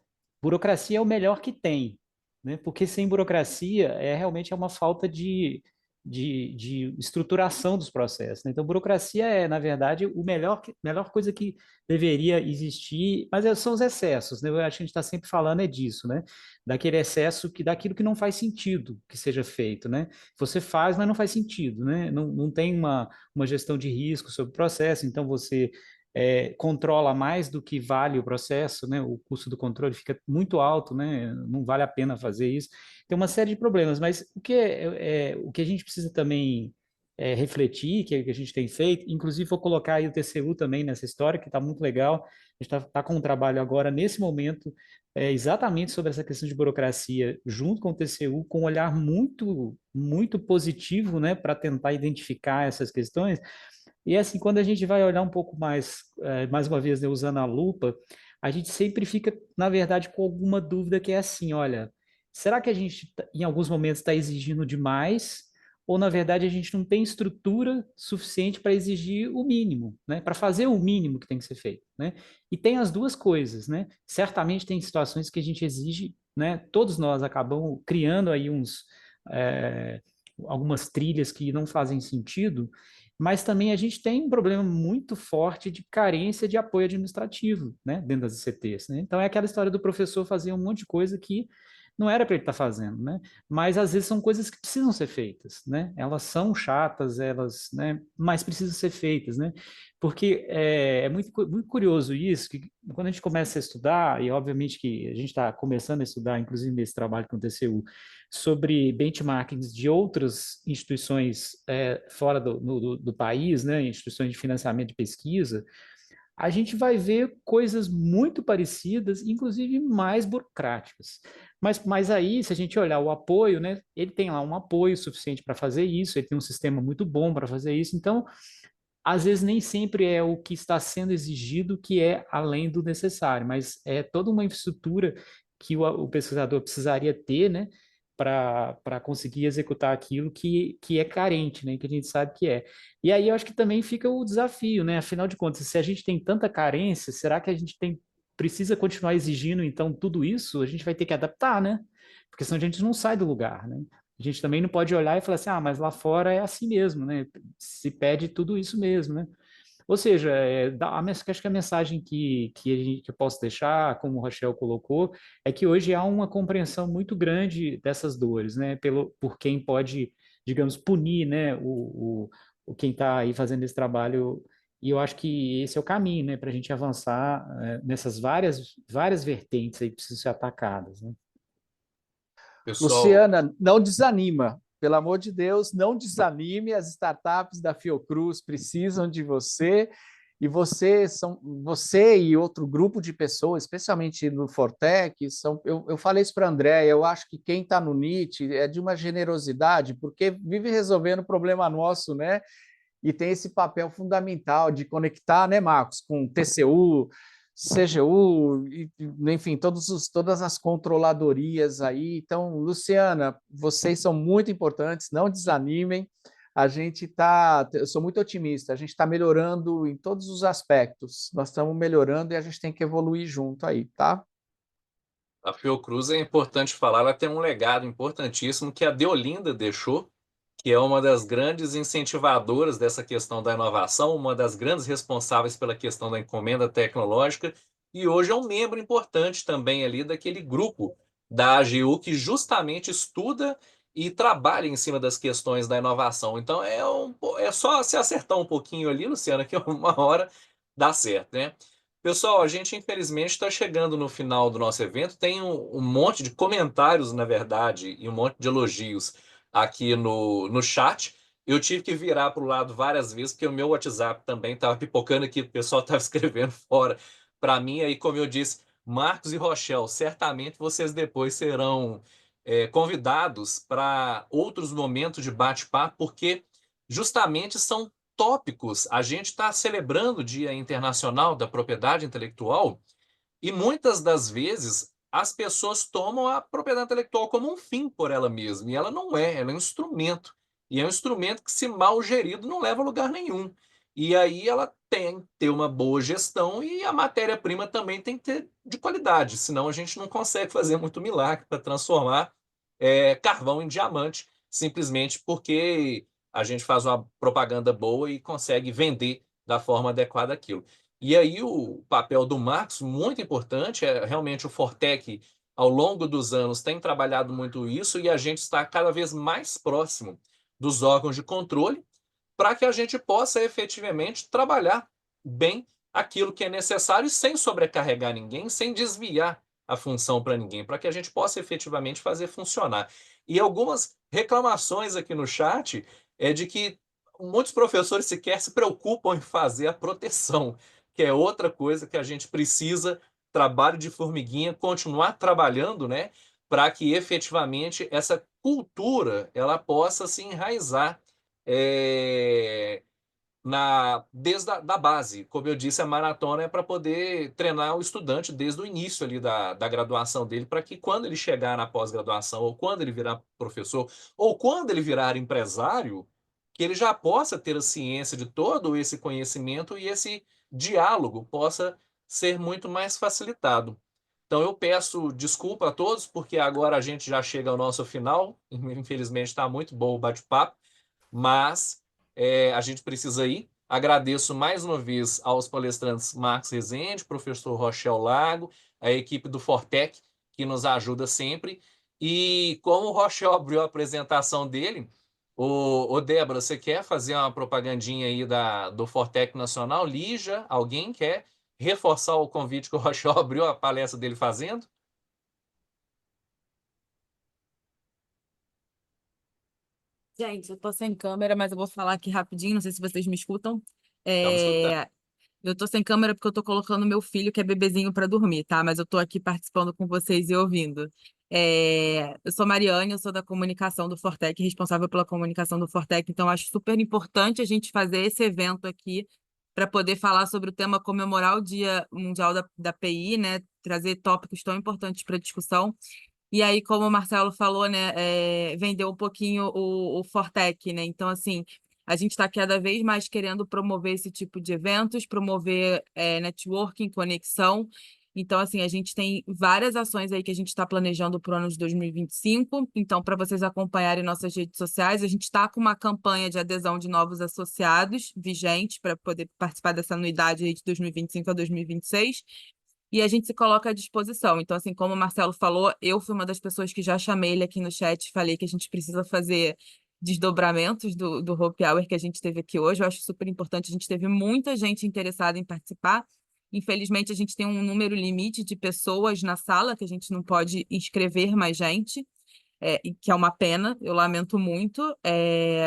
é o melhor que tem, né? Porque sem burocracia realmente é uma falta de estruturação dos processos, né? Então, burocracia é, na verdade, melhor coisa que deveria existir, mas são os excessos, né? Eu acho que a gente está sempre falando disso, né? Daquele excesso daquilo que não faz sentido que seja feito, né? Você faz, mas não faz sentido, né? Não tem uma gestão de risco sobre o processo, então você controla mais do que vale o processo, né? O custo do controle fica muito alto, né? Não vale a pena fazer isso. Tem uma série de problemas, mas o que a gente precisa também refletir, que é o que a gente tem feito, inclusive vou colocar aí o TCU também nessa história, que está muito legal. A gente está com um trabalho agora, nesse momento, exatamente sobre essa questão de burocracia, junto com o TCU, com um olhar muito, muito positivo, né, para tentar identificar essas questões. E assim, quando a gente vai olhar um pouco mais uma vez, né, usando a lupa, a gente sempre fica, na verdade, com alguma dúvida que é assim, olha, será que a gente, em alguns momentos, está exigindo demais? Ou, na verdade, a gente não tem estrutura suficiente para exigir o mínimo, né? Para fazer o mínimo que tem que ser feito, né? E tem as duas coisas, né? Certamente tem situações que a gente exige, né? Todos nós acabamos criando aí algumas trilhas que não fazem sentido, mas também a gente tem um problema muito forte de carência de apoio administrativo, né, dentro das ICTs, né? Então é aquela história do professor fazer um monte de coisa que não era para ele estar fazendo, né? Mas às vezes são coisas que precisam ser feitas, né? Elas são chatas, né? Mas precisam ser feitas, né? Porque é muito, muito curioso isso, que quando a gente começa a estudar, e obviamente que a gente está começando a estudar, inclusive nesse trabalho com o TCU, sobre benchmarkings de outras instituições fora do país, né, instituições de financiamento de pesquisa, a gente vai ver coisas muito parecidas, inclusive mais burocráticas. Mas aí, se a gente olhar o apoio, né, ele tem lá um apoio suficiente para fazer isso, ele tem um sistema muito bom para fazer isso, então, às vezes nem sempre é o que está sendo exigido que é além do necessário, mas é toda uma infraestrutura que o pesquisador precisaria ter, né, para conseguir executar aquilo que é carente, né, que a gente sabe que é. E aí eu acho que também fica o desafio, né? Afinal de contas, se a gente tem tanta carência, será que a gente precisa continuar exigindo então tudo isso? A gente vai ter que adaptar, né? Porque senão a gente não sai do lugar, né? A gente também não pode olhar e falar assim, mas lá fora é assim mesmo, né? Se pede tudo isso mesmo, né? Ou seja, acho que a mensagem que eu posso deixar, como o Rachel colocou, é que hoje há uma compreensão muito grande dessas dores, né? Por quem pode, digamos, punir, né? O quem está aí fazendo esse trabalho. E eu acho que esse é o caminho, né? Para a gente avançar nessas várias vertentes aí que precisam ser atacadas, né?
Pessoal,
Luciana, não desanima. Pelo amor de Deus, não desanime. As startups da Fiocruz precisam de você. E você e outro grupo de pessoas, especialmente no Fortec, eu falei isso para a André, eu acho que quem está no NIT é de uma generosidade, porque vive resolvendo problema nosso, né? E tem esse papel fundamental de conectar, né, Marcos, com TCU, CGU, enfim, todas as controladorias aí. Então, Luciana, vocês são muito importantes, não desanimem. Eu sou muito otimista, a gente está melhorando em todos os aspectos. Nós estamos melhorando e a gente tem que evoluir junto aí, tá?
A Fiocruz é importante falar, ela tem um legado importantíssimo que a Deolinda deixou, que é uma das grandes incentivadoras dessa questão da inovação, uma das grandes responsáveis pela questão da encomenda tecnológica, e hoje é um membro importante também ali daquele grupo da AGU que justamente estuda e trabalha em cima das questões da inovação. Então é só se acertar um pouquinho ali, Luciana, que uma hora dá certo, né? Pessoal, a gente infelizmente está chegando no final do nosso evento. Tem um monte de comentários, na verdade, e um monte de elogios aqui no chat. Eu tive que virar para o lado várias vezes, porque o meu WhatsApp também estava pipocando aqui, o pessoal estava escrevendo fora para mim. Aí, como eu disse, Marcos e Rochelle, certamente vocês depois serão convidados para outros momentos de bate-papo, porque justamente são tópicos. A gente está celebrando o Dia Internacional da Propriedade Intelectual e muitas das vezes as pessoas tomam a propriedade intelectual como um fim por ela mesma, e ela não é, ela é um instrumento. E é um instrumento que, se mal gerido, não leva a lugar nenhum. E aí ela tem que ter uma boa gestão e a matéria-prima também tem que ter de qualidade, senão a gente não consegue fazer muito milagre para transformar carvão em diamante, simplesmente porque a gente faz uma propaganda boa e consegue vender da forma adequada aquilo. E aí o papel do Marcos, muito importante, é realmente o Fortec, ao longo dos anos, tem trabalhado muito isso e a gente está cada vez mais próximo dos órgãos de controle para que a gente possa efetivamente trabalhar bem aquilo que é necessário e sem sobrecarregar ninguém, sem desviar a função para ninguém, para que a gente possa efetivamente fazer funcionar. E algumas reclamações aqui no chat é de que muitos professores sequer se preocupam em fazer a proteção, que é outra coisa que a gente precisa, trabalho de formiguinha, continuar trabalhando, né, para que efetivamente essa cultura ela possa se enraizar é, desde da base. Como eu disse, a maratona é para poder treinar o estudante desde o início ali da graduação dele, para que quando ele chegar na pós-graduação, ou quando ele virar professor, ou quando ele virar empresário, que ele já possa ter a ciência de todo esse conhecimento e esse diálogo possa ser muito mais facilitado. Então eu peço desculpa a todos, porque agora a gente já chega ao nosso final. Infelizmente está muito bom o bate-papo, mas a gente precisa ir. Agradeço mais uma vez aos palestrantes Marcos Rezende, professor Rochelle Lago, a equipe do Fortec, que nos ajuda sempre. E como o Rochelle abriu a apresentação dele, o Débora, você quer fazer uma propagandinha aí do Fortec Nacional? Lígia, alguém quer reforçar o convite que o Rochelle abriu a palestra dele fazendo?
Gente, eu tô sem câmera, mas eu vou falar aqui rapidinho, não sei se vocês me escutam.
Estamos escutando.
Eu tô sem câmera porque eu tô colocando meu filho, que é bebezinho, para dormir, tá? Mas eu tô aqui participando com vocês e ouvindo. Eu sou Mariane, eu sou da comunicação do Fortec, responsável pela comunicação do Fortec, então acho super importante a gente fazer esse evento aqui para poder falar sobre o tema, comemorar o Dia Mundial da PI, né? Trazer tópicos tão importantes para discussão. E aí, como o Marcelo falou, né, vendeu um pouquinho o Fortec, né? Então, assim, a gente está cada vez mais querendo promover esse tipo de eventos, promover networking, conexão. Então, assim, a gente tem várias ações aí que a gente está planejando para o ano de 2025. Então, para vocês acompanharem nossas redes sociais, a gente está com uma campanha de adesão de novos associados vigente para poder participar dessa anuidade aí de 2025 a 2026. E a gente se coloca à disposição. Então, assim, como o Marcelo falou, eu fui uma das pessoas que já chamei ele aqui no chat e falei que a gente precisa fazer desdobramentos do Hope Hour que a gente teve aqui hoje. Eu acho super importante. A gente teve muita gente interessada em participar. Infelizmente, a gente tem um número limite de pessoas na sala, que a gente não pode inscrever mais gente. e que é uma pena, eu lamento muito,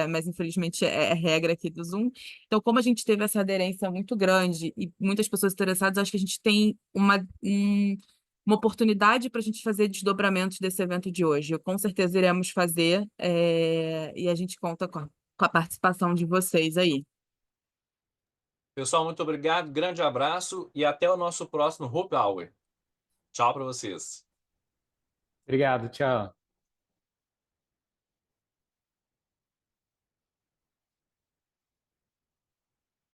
mas infelizmente é regra aqui do Zoom. Então, como a gente teve essa aderência muito grande e muitas pessoas interessadas, acho que a gente tem uma oportunidade para a gente fazer desdobramentos desse evento de hoje. Com certeza iremos fazer, e a gente conta com a participação de vocês aí.
Pessoal, muito obrigado, grande abraço e até o nosso próximo Hope Hour. Tchau para vocês.
Obrigado, tchau.